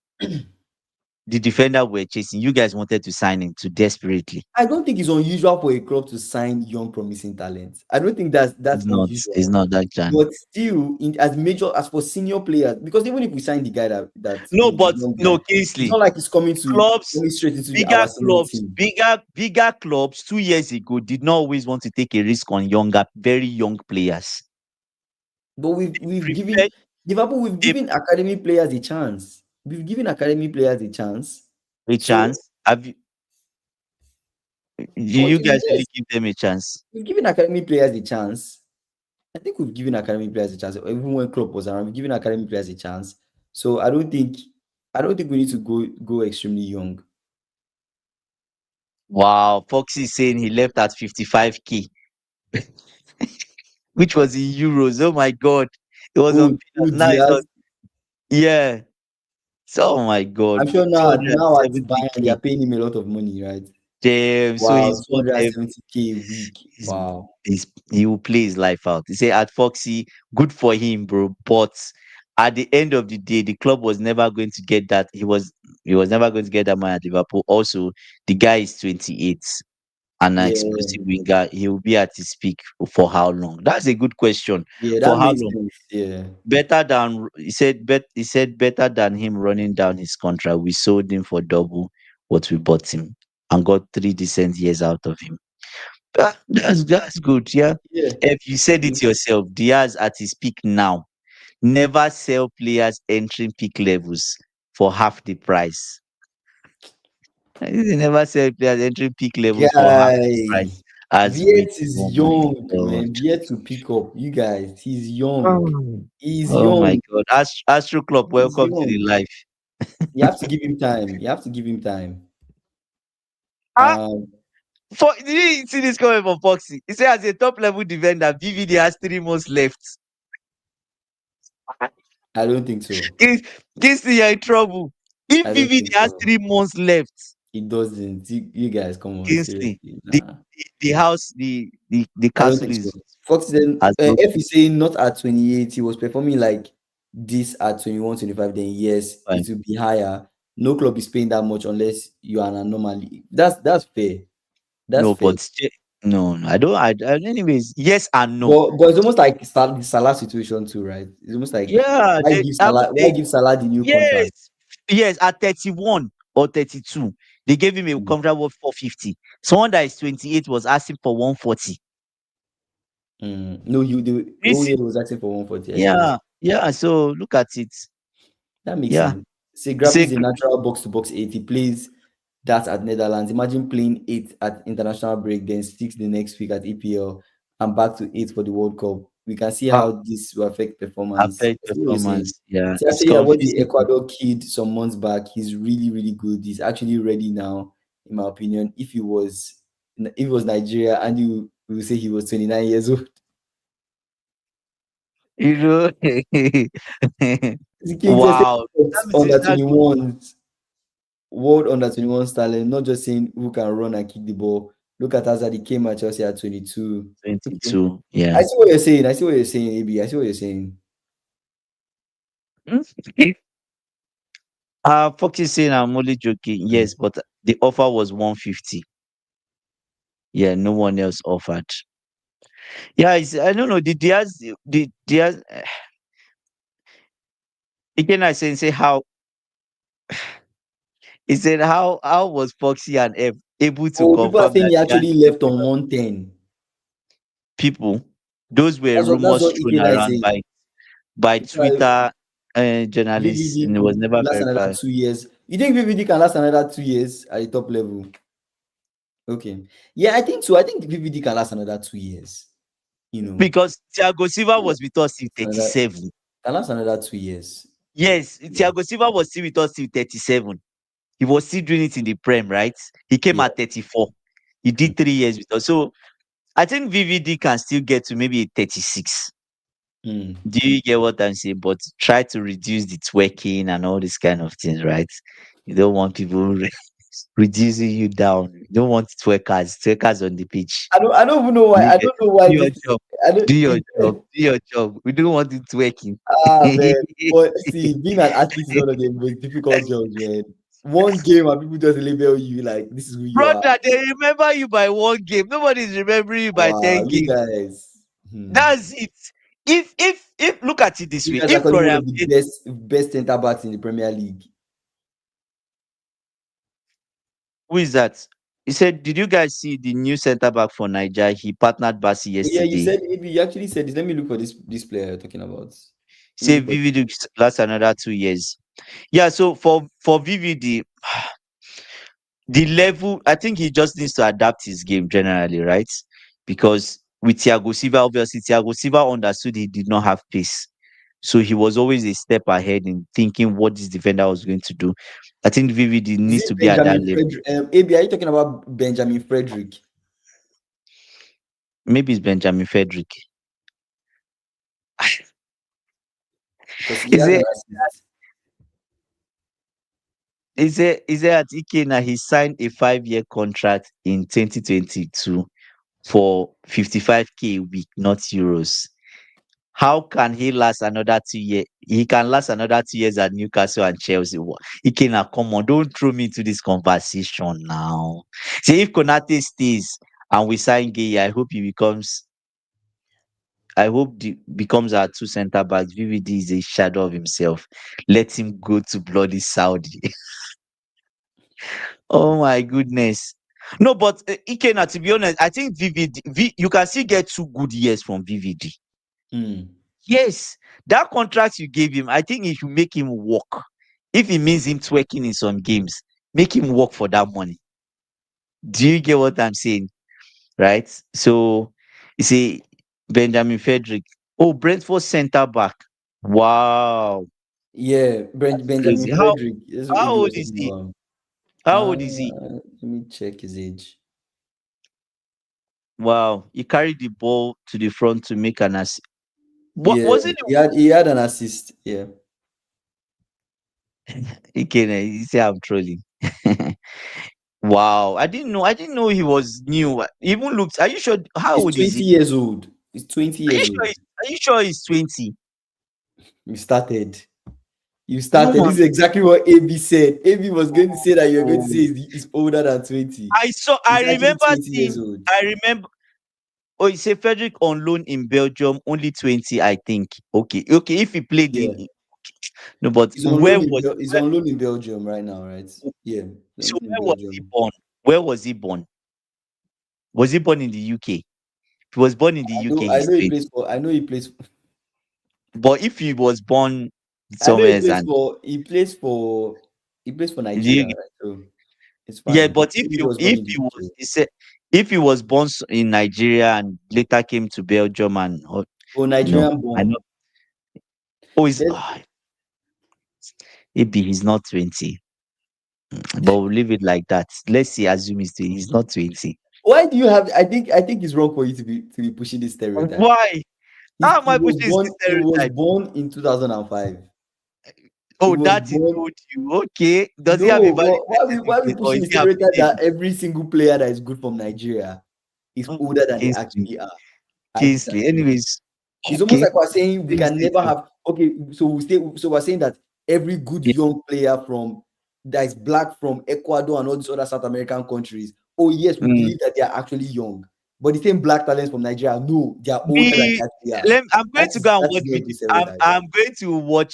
The defender we're chasing, you guys wanted to sign him too desperately. I don't think it's unusual for a club to sign young, promising talents. I don't think that's It's unusual. not that Jan. But still, as for senior players, because even if we sign the guy that No, the but young no, guy, it's Kingsley. not like he's Clubs, coming straight into bigger our senior clubs, team. bigger clubs 2 years ago did not always want to take a risk on younger, very young players. But we've given Prefer Liverpool, we've a, given academy players a chance. We've given academy players a chance. a So chance. Have you, what you do you guys really yes, give them a chance? we've given academy players a chance. I think we've given academy players a chance. Even when Klopp was around, we've given academy players a chance. So I don't think we need to go extremely young. Wow, Foxy is saying he left at 55K, which was in euros. Oh my god. It was on Oh, peanuts. Now it's on, Diaz. yeah. So oh my god. I'm sure now at Bayern they 270K. are paying him a lot of money, right? Damn. So Wow, he's worth 270K a week. he's, Wow. he will play his life out. He say at Foxy, good for him, bro. But at the end of the day, the club was never going to get that. He was never going to get that money at Liverpool. Also, the guy is 28, an Yeah, explosive winger. He will be at his peak for how long? That's a good question. yeah, For that how makes long? sense. Yeah, Better than he said better than him running down his contract. We sold him for double what we bought him and got 3 decent years out of him. That's good, yeah. yeah. If you said it yourself, Diaz at his peak now. Never sell players entering peak levels for half the price. They never sell players entering peak levels for half the Guy, price as we. Viet is Oh my young, god. man. Viet to pick up. You guys, he's young. Oh, He's oh my young. god. Astro Club, He's welcome to the young. life. You have to give him time. You have to give him time. Ah, Um, did you see this comment from Foxy? He said, as a top level defender, VVD has 3 months left. I don't think so. Kings, Kingsley, you're in trouble. If I don't VVD think has so. 3 months left, He doesn't. You guys, come on, Kingsley, seriously. the, Nah. the house, the I don't castle think so. is Fox then has F broken. is saying not at 28. He was performing like this at 21, 25. Then yes, Fine. it will be higher. No club is paying that much unless you are an anomaly. That's fair. That's No, fair. no, no, I don't. Anyways, yes and no. But it's almost like the Salah situation too, right? It's almost like Yeah, Why give Salah the new contract? yes, yes, at 31 or 32, they gave him a Mm. contract worth 450. Someone that is 28 was asking for 140. No, the This, whole year he was asking for 140. I see what you're saying. yeah, yeah. So look at it. That makes Yeah. sense. Say Graphic is Say a natural box to box eight. He plays that at Netherlands. Imagine playing 8 at international break, then 6 the next week at EPL, and back to 8 for the World Cup. We can see uh, how this will affect performance. affect I see what you're saying. performance. Yeah, See, it's actually, I watched the confusing. Ecuador kid some months back. He's really, really good. He's actually ready now, in my opinion. If he was Nigeria, and you will say he was 29 years old. You know. The Kings are Wow. That means under it's not good. 21, world under 21 talent, not just saying who can run and kick the ball. Look at Hazard, he came at Chelsea at 22. Okay. 22. Yeah. I see what you're saying. I see what you're saying, AB. I see what you're saying. Mm. Foxy saying I'm only joking. Mm. Yes, but the offer was 150. Yeah, no one else offered. Yeah, I don't know. The Diaz again I say how he said how was Foxy and F able to Oh, people are confirm saying that he Diaz actually is left on Liverpool? 110. People? Those were That's rumors what thrown Ikena is around saying. by People are- Twitter journalists, VVD and it was could never last another verified. 2 years. You think VVD can last another 2 years at the top level? Okay. Yeah, I think so. I think VVD can last another 2 years. You know, Because Thiago Silva yeah, was with us till another 37. can last another 2 years. Yes, Yeah. Thiago Silva was still with us till 37. He was still doing it in the Prem, right? He came Yeah. at 34. He did 3 years with us. So I think VVD can still get to maybe 36. Mm. Do you get what I'm saying? But try to reduce the twerking and all these kind of things, right? You don't want people reducing you down. You don't want twerkers on the pitch. I don't even know why. You I get- don't know why Do your this. job. I don't. Do your job. Do your job. We don't want it twerking. Man. But see, being an athlete is one of the most difficult jobs, man. One game and people just label you like this is who you are. Brother, they remember you by one game. Nobody's remembering you by Wow, 10 you games. guys. That's it. If look at it this You way, guys are if calling one Florian of the Wirtz, best centre backs in the Premier League. who is that? He said, did you guys see the new centre back for Niger? He partnered Basi Oh, yeah, you yesterday. said you actually said this. Let me look for this player you're talking about. Let me Say look for. VVD last another 2 years. Yeah, so for VVD, the level, I think he just needs to adapt his game generally, right? Because with Thiago Silva, obviously Thiago Silva understood he did not have pace. So he was always a step ahead in thinking what this defender was going to do. I think VVD Is needs it to be at that Benjamin level. Frederick? AB, are you talking about Benjamin Frederick? Maybe it's Benjamin Frederick. Because he Is has an it assist. is it at Ikena he signed a 5-year contract in 2022 for 55K a week, not euros. How can he last another 2 years? He can last another 2 years at Newcastle and Chelsea. Ikena, come on, don't throw me into this conversation now. See, if Konate stays and we sign Gay, I hope becomes our two centre backs. VVD is a shadow of himself. Let him go to bloody Saudi. Oh my goodness. No, but Ikena, to be honest, I think you can still get 2 good years from VVD. Hmm. Yes, that contract you gave him, I think if you make him work, if it means him twerking in some games, make him work for that money. Do you get what I'm saying? Right? So you see, Benjamin Frederick. Oh, Brentford centre back. Wow, Yeah, that's Benjamin crazy. Frederick. That's what How AB old was is talking he? about. How old is he? Let me check his age. Wow, he carried the ball to the front to make an assist. What Yeah, was it? he had an assist. Yeah. Okay, you say I'm trolling. Wow, I didn't know he was new. He even looks. Are you sure? How He's old is 20 he? years old. He's 20 Are you years sure? old. Are you sure he's 20? You started. You No started. man. This is exactly what AB said. AB was going to say that you're going to Oh. say he's older than 20. I saw. I He's actually remember 20 years seeing. old. I remember. Oh, you say Frederick on loan in Belgium, only 20, I think. Okay, okay. If he played Yeah. in, no, but where was He's where, on loan in Belgium right now, right? Yeah. He's on so loan in where was he Belgium. born? Where was he born? Was he born in the UK? If he was born in the UK, I he's know he 20. plays for I know he plays But if he was born I know he somewhere else plays and for he plays for Nigeria, the right? So it's yeah, fine. but Maybe he was born in the he UK. was he said if he was born in Nigeria and later came to Belgium and Oh, no, Nigerian I know. born. Oh, he's Let's, maybe he's not 20, but we'll leave it like that. Let's see, assume he's not 20. why do you have I think it's wrong for you to be pushing this stereotype. Why? He's, How am I pushing his he was stereotype? born in 2005. He Oh, was that he born. told you. Okay. Does he have a No, valid but why are we certificate or pushing is the he stereotype that affidavit? every single player that is good from Nigeria is older than they Kingsley. actually are? I Kingsley. disagree. Anyways, It's almost okay. like we're saying we Let me can say never so. have. Okay, so we're saying that every good Yeah. young player from that is black from Ecuador and all these other South American countries. Oh yes, we Mm. believe that they are actually young, but the same black talents from Nigeria, no, they are older than Me, they actually are. I'm going to go and That watch is not a video. good stereotype.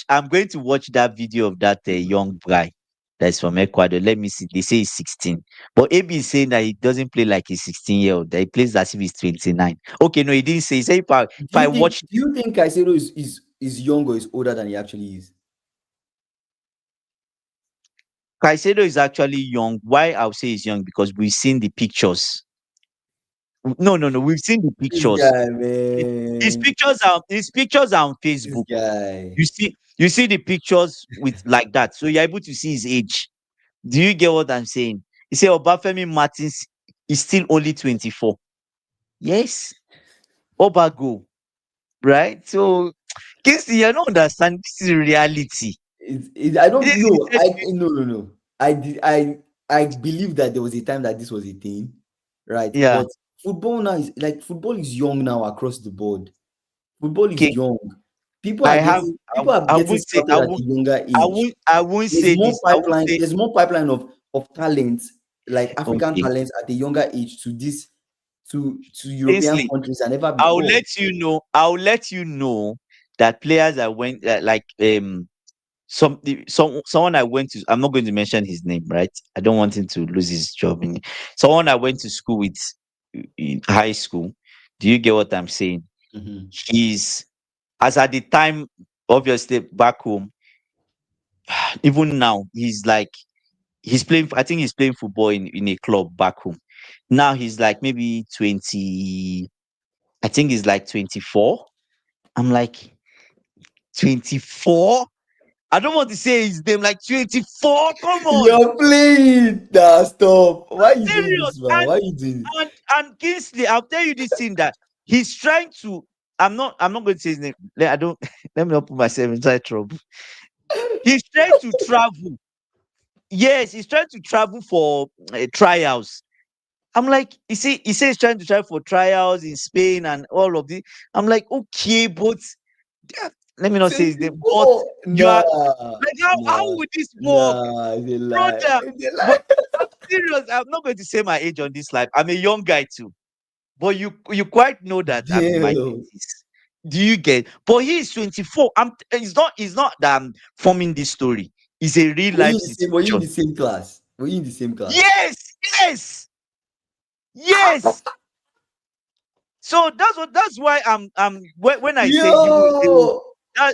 I'm going to watch that video of that young guy that's from Ecuador. Let me see. They say he's 16. But AB is saying that he doesn't play like he's 16-year-old, that he plays as if he's 29. Okay, no, he didn't say. He said if I watch Do you think Caicedo is young or is older than he actually is? Caicedo is actually young. Why I'll say he's young? Because we've seen the pictures. No. We've seen the This pictures. guy, His man, his pictures are on this Facebook. guy. You see the pictures with like that. So you're able to see his age. Do you get what I'm saying? You say Obafemi Martins is still only 24. Yes. Obago, right? So Casey, you don't understand. This is reality. I don't This is know. just No. I believe that there was a time that this was a thing, right? yeah. But football is young now across the board. Football is Okay. young. I have People are I getting won't say scouted at a younger age. I won't There's say more this. I won't pipeline. say There's more pipeline of talents, like African okay. talents at a younger age to this to European Kingsley, countries than ever before. I'll let you know that players I went like someone I went to. I'm not going to mention his name, right? I don't want him to lose his job. Someone I went to school with in high school. Do you get what I'm saying? Mhm. He's as at the time, obviously back home. Even now, he's like he's playing. I think he's playing football in a club back home. Now he's like maybe 20. I think he's like 24. I'm like 24. I don't want to say his name like 24. Come on. You're playing. Nah, stop. Why are you doing Serious. this, man? Why are you doing this? And Kingsley, I'll tell you this thing that he's trying to. I'm not going to say his name. I don't let me not put myself inside trouble. He's trying to travel. Yes, he's trying to travel for trials. I'm like, he says he's trying to travel for trials in Spain and all of this. I'm like, okay, but yeah, let me not say his name. But 24. you are Nah, like, how nah, would this work, nah. It's a lie. brother? It's a But lie. I'm serious. I'm not going to say my age on this live. I'm a young guy too. But you quite know that I'm in my Damn. 30s. Do you get? But he is 24. It's not that I'm forming this story. It's a real life Were you in situation. the same class? Were you in the same class? Yes, yes, yes. So that's why when I say you Yo!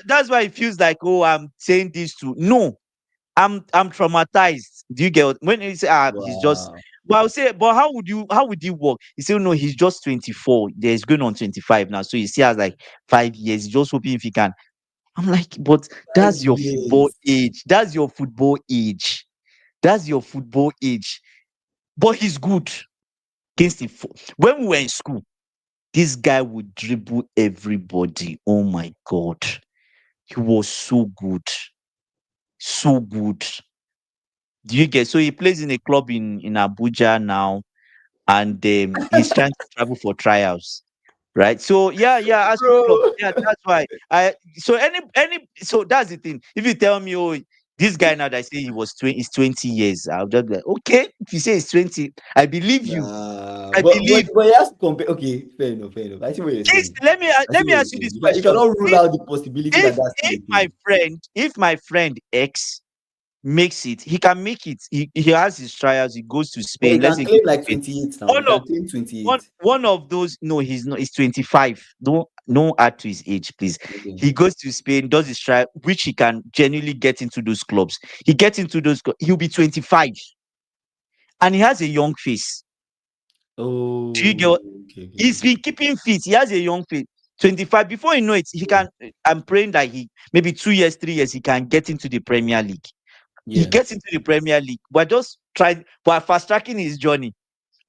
that's why it feels like, oh, I'm saying this to no. I'm traumatized. Do you get when you say he's just Wow. but I'll say, but how would you work? You say, no, he's just 24. There's going on 25 now. So he still has like 5 years. He's just hoping if he can. I'm like, but Five that's your football years. age. That's your football age. That's your football age. But he's good. Against the when we were in school, this guy would dribble everybody. Oh my god. He was so good. So good. Do you get? So he plays in a club in Abuja now, and he's trying to travel for trials, right? So yeah, as you club, Bro. yeah, that's why I. So so that's the thing. If you tell me, oh, this guy now that I say he was 20, is 20 years, I'll just be like, okay. If you say he's 20, I believe you. Nah, I believe. but you have to compare. Okay, fair enough, fair enough. I see what you're Please, saying. let I see me what you're ask you saying. this You question: cannot rule out the possibility that that's still a thing. if my friend X makes it, he can make it. He has his trials. He goes to But he Spain. Let's can say he claim goes to like Spain. 28 now. He One of can claim 28. one of those. No, he's not. He's 25. Don't add to his age, please. Okay. He goes to Spain, does his trial, which he can genuinely get into those clubs. He gets into those. He'll be 25, and he has a young face. Do you get Oh, what? He's okay. been keeping fit. He has a young face. 25. Before you know it, he Yeah. can. I'm praying that he maybe 2 years, 3 years, he can get into the Premier League. He Yeah. gets into the Premier League. We're just trying, we're fast tracking his journey.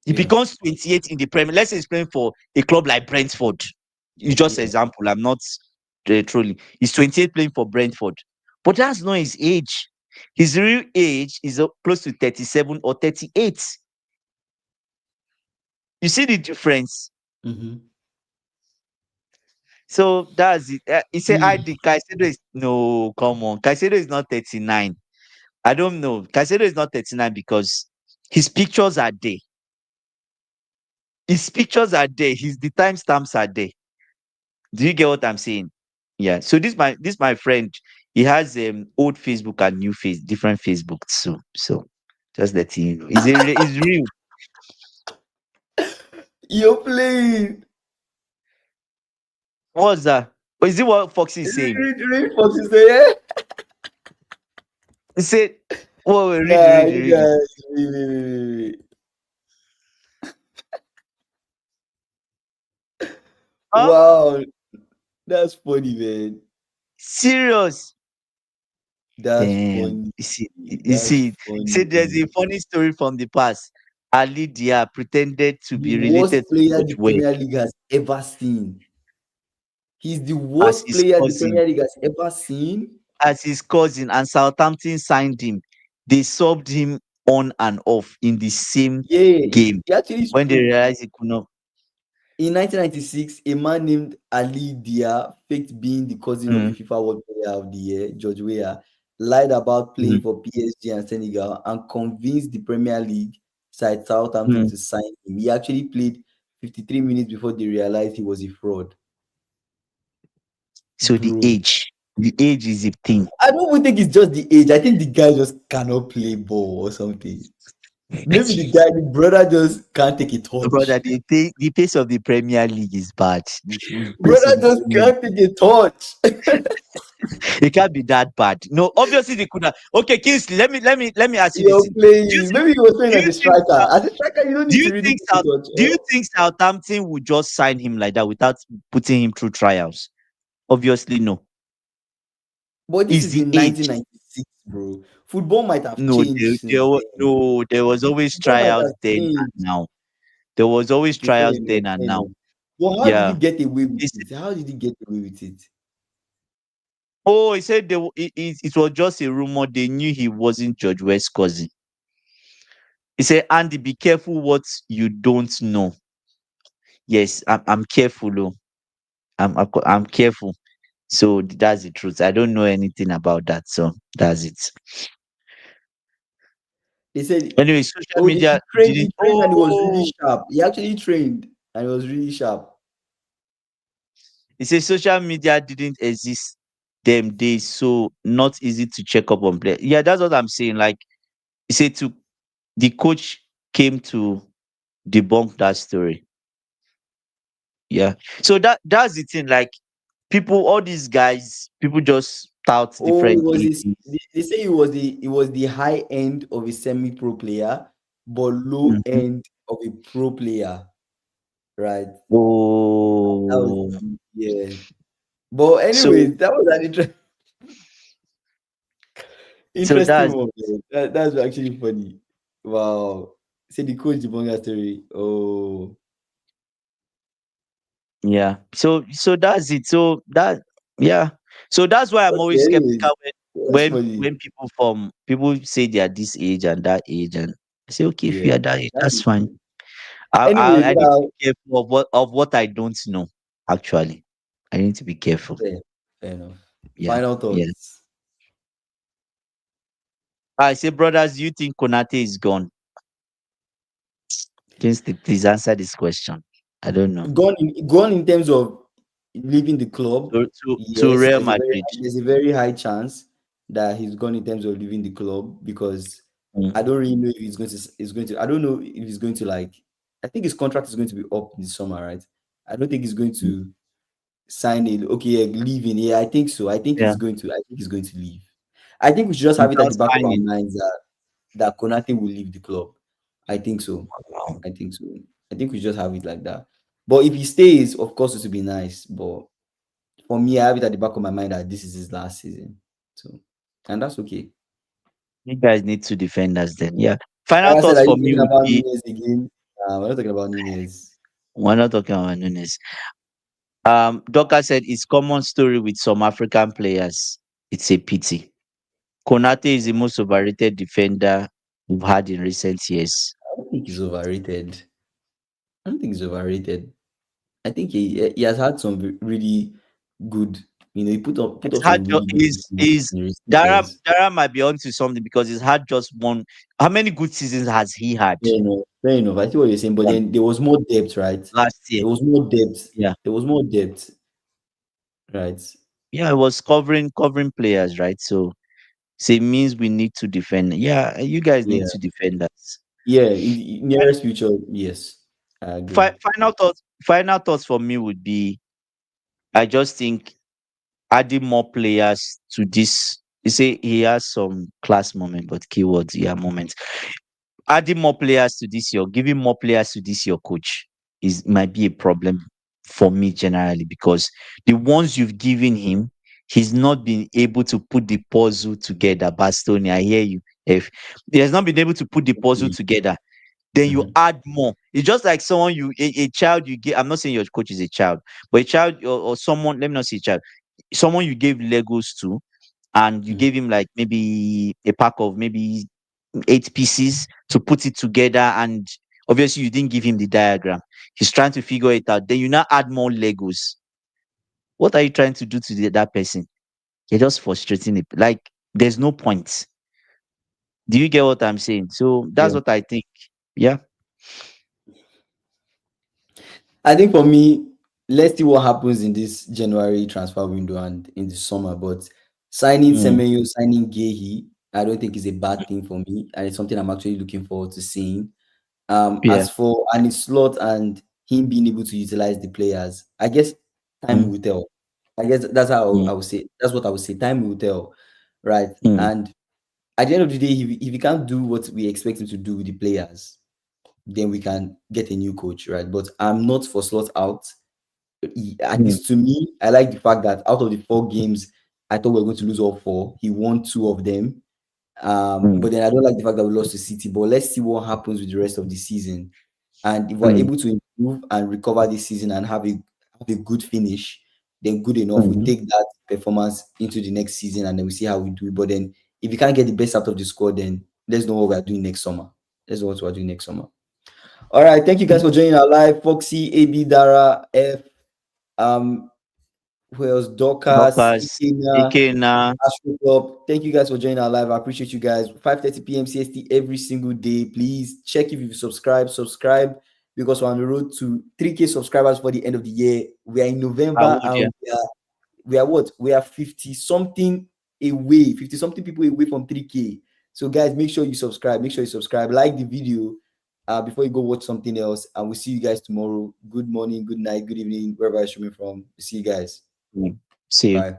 He Yeah. becomes 28 in the Premier. Let's say he's playing for a club like Brentford. You just Yeah. example. I'm not trolling. He's 28 playing for Brentford, but that's not his age. His real age is close to 37 or 38. You see the difference. Mm-hmm. So that's it. He said, "I Mm. think Caicedo is no. Come on, Caicedo is not 39. I don't know. Caicedo is not 39 because his pictures are there. His pictures are there. The timestamps are there. Do you get what I'm saying? Yeah. So this my friend. He has old Facebook and new face different Facebook too. So just letting you know. It's real. You're playing. What's that? Oh, is it what Foxy is saying? Read Fox is there, yeah? He said, "Oh, read, Nah, read, you read." guys. Wait. Huh? Wow, that's funny, man. Serious? That's Damn. funny. You see, That's he funny, said there's a man. funny story from the past. Ali Dia pretended to The be related worst to player George the Weah Premier League has ever seen. He's the as worst his player the cousin, Premier League has ever seen. and Southampton signed him. They subbed him on and off in the same Yeah, game he actually when they spoke. realized he could not. In 1996, a man named Ali Dia, faked being the cousin of the Mm, FIFA World Player of the Year, George Weah, lied about playing mm, for PSG and Senegal and convinced the Premier League side Southampton mm. to sign him. He actually played 53 minutes before they realized he was a fraud. So Bro, the age is a thing. I don't even think it's just the age. I think the guy just cannot play ball or something. Maybe the brother just can't take a touch. Brother, the pace of the Premier League is bad. The pace of Brother the just Premier can't take a touch. It can't be that bad. No, obviously they could have. Okay, Kingsley, let me ask you this You're thing. Do you playing. think Maybe he was playing do as you a think striker. As a striker, you don't do need you to really think take a touch. Do you think Southampton would just sign him like that without putting him through trials? Obviously, no. But this Is is the in age? 1996, bro. Football might have No, changed since then. there was always Football might trials have then and changed. now. There was always Okay, fair trials enough, then and fair now. enough. But how did he Yeah. get away with It's, it? How did he get away with it? oh, he said it was just a rumor. They knew he wasn't George West's cousin. He said, Andy, be careful what you don't know. Yes, I'm careful. Oh. I'm careful. So that's the truth. I don't know anything about that. So that's it. They said, Anyway, social oh, media he didn't. trained and he was really Oh, sharp. He actually trained and he was really sharp. he says social media didn't exist them days, so not easy to check up on players. Yeah, that's what I'm saying. Like he said, to the coach came to debunk that story. Yeah. So that's the thing. Like people, all these guys, people just tout Oh, it different was this. ages. They say it was the high end of a semi-pro player, but low Mhm. end of a pro player, right? That was Oh, yeah. But so anyways, that was an so interesting that's one. Man. That's actually funny. Wow. Say the coach Dibonga story. Oh, Yeah. So that's it. So that yeah. So that's why I'm okay. always Anyways, skeptical that's when funny. people say they are this age and that age, and I say, okay, if Yeah, you are that age, that that's is fine. true. I Anyways, I, I need to be careful of what I don't know. Actually, I need to be careful. fair, fair enough. Yeah. Final Yeah. thoughts. I say, brothers, do you think Konate is gone? Please answer this question. I don't know. Gone in terms of leaving the club. To Yes, Real Madrid. there's a very high chance that he's gone in terms of leaving the club because Mm, I don't really know if he's going to I don't know if he's going to like I think his contract is going to be up this summer, right? I don't think he's going mm. to sign it. Okay, yeah, leaving. Yeah, I think so. Yeah. I think he's going to leave. I think we should just have it at Without the back of our signing. minds that Konate will leave the club. I think so. Wow. I think so. I think we just have it like that. But if he stays, of course, it would be nice. But for me, I have it at the back of my mind that this is his last season. So, and that's okay. You guys need two defenders then. Yeah. Final Like I said, thoughts are for you me talking would about be Nunes again? We're not talking about Nunes. we're not talking about Nunes. Doka said it's common story with some African players. It's a pity. Konate is the most overrated defender we've had in recent years. I don't think he's overrated. I don't think he's overrated. I think he has had some really good. He put up some really good seasons Is in recent Dara years. Dara might be onto something because he's had just one. How many good seasons has he had? Fair enough. Fair enough. I see what you're saying, but One then there was more depth, right? last year. There was more depth. Yeah. There was more depth, right? Yeah, it was covering players, right? So it means we need to defend. Yeah, you guys need Yeah, to defend us. yeah. In nearest future, yes, I agree. Final thoughts for me would be I just think adding more players to this. You say he has some class moment, but keywords, yeah, moments. Adding more players to this year, giving more players to this year coach is might be a problem for me generally because the ones you've given him, he's not been able to put the puzzle together. Bastoni, I hear you. If he has not been able to put the puzzle together, then you Mhm. add more. It's just like someone a child you give. I'm not saying your coach is a child, but a child or someone, let me not say child, someone you gave Legos to, and you Mhm. gave him like maybe a pack of maybe 8 pieces to put it together, and obviously you didn't give him the diagram. He's trying to figure it out. Then you now add more Legos. What are you trying to do to that person? You're just frustrating it. Like there's no point. Do you get what I'm saying? So that's Yeah. what I think. Yeah. I think for me, let's see what happens in this January transfer window and in the summer. But signing Mm, Semenyo, signing Gehi, I don't think is a bad thing for me, and it's something I'm actually looking forward to seeing. yeah. As for Annie Slot and him being able to utilize the players, I guess time Mm, will tell. I guess that's how mm, I would say. That's what I would say. Time will tell, right? mm, And at the end of the day, if he can't do what we expect him to do with the players, then we can get a new coach, right? But I'm not for Slot out. At mm, least to me, I like the fact that out of the 4 games, I thought we were going to lose all four. He won 2 of them. mm, But then I don't like the fact that we lost to City. But let's see what happens with the rest of the season. And if we're mm, able to improve and recover this season and have a good finish, then good enough. We mm, take that performance into the next season and then we see how we do. But then if you can't get the best out of the squad, then let's know what we are doing next summer. Let's know what we're doing next summer. All right. Thank you guys for joining our live. Foxy, AB, Dara, F, um, who else? Dorcas, Dorcas, Ikena, Ikena, Astro Club. Thank you guys for joining our live. I appreciate you guys. 5:30 p.m. CST every single day. Please check if you've subscribed. Subscribe because we're on the road to 3K subscribers for the end of the year. We are in I November would, yeah. and we are what? We are 50 something away, 50 something people away from 3K. So guys, make sure you subscribe. Make sure you subscribe. Like the video before you go watch something else. And we'll see you guys tomorrow. Good morning, good night, good evening, wherever you're streaming from. See you guys. Mm. See you. Bye.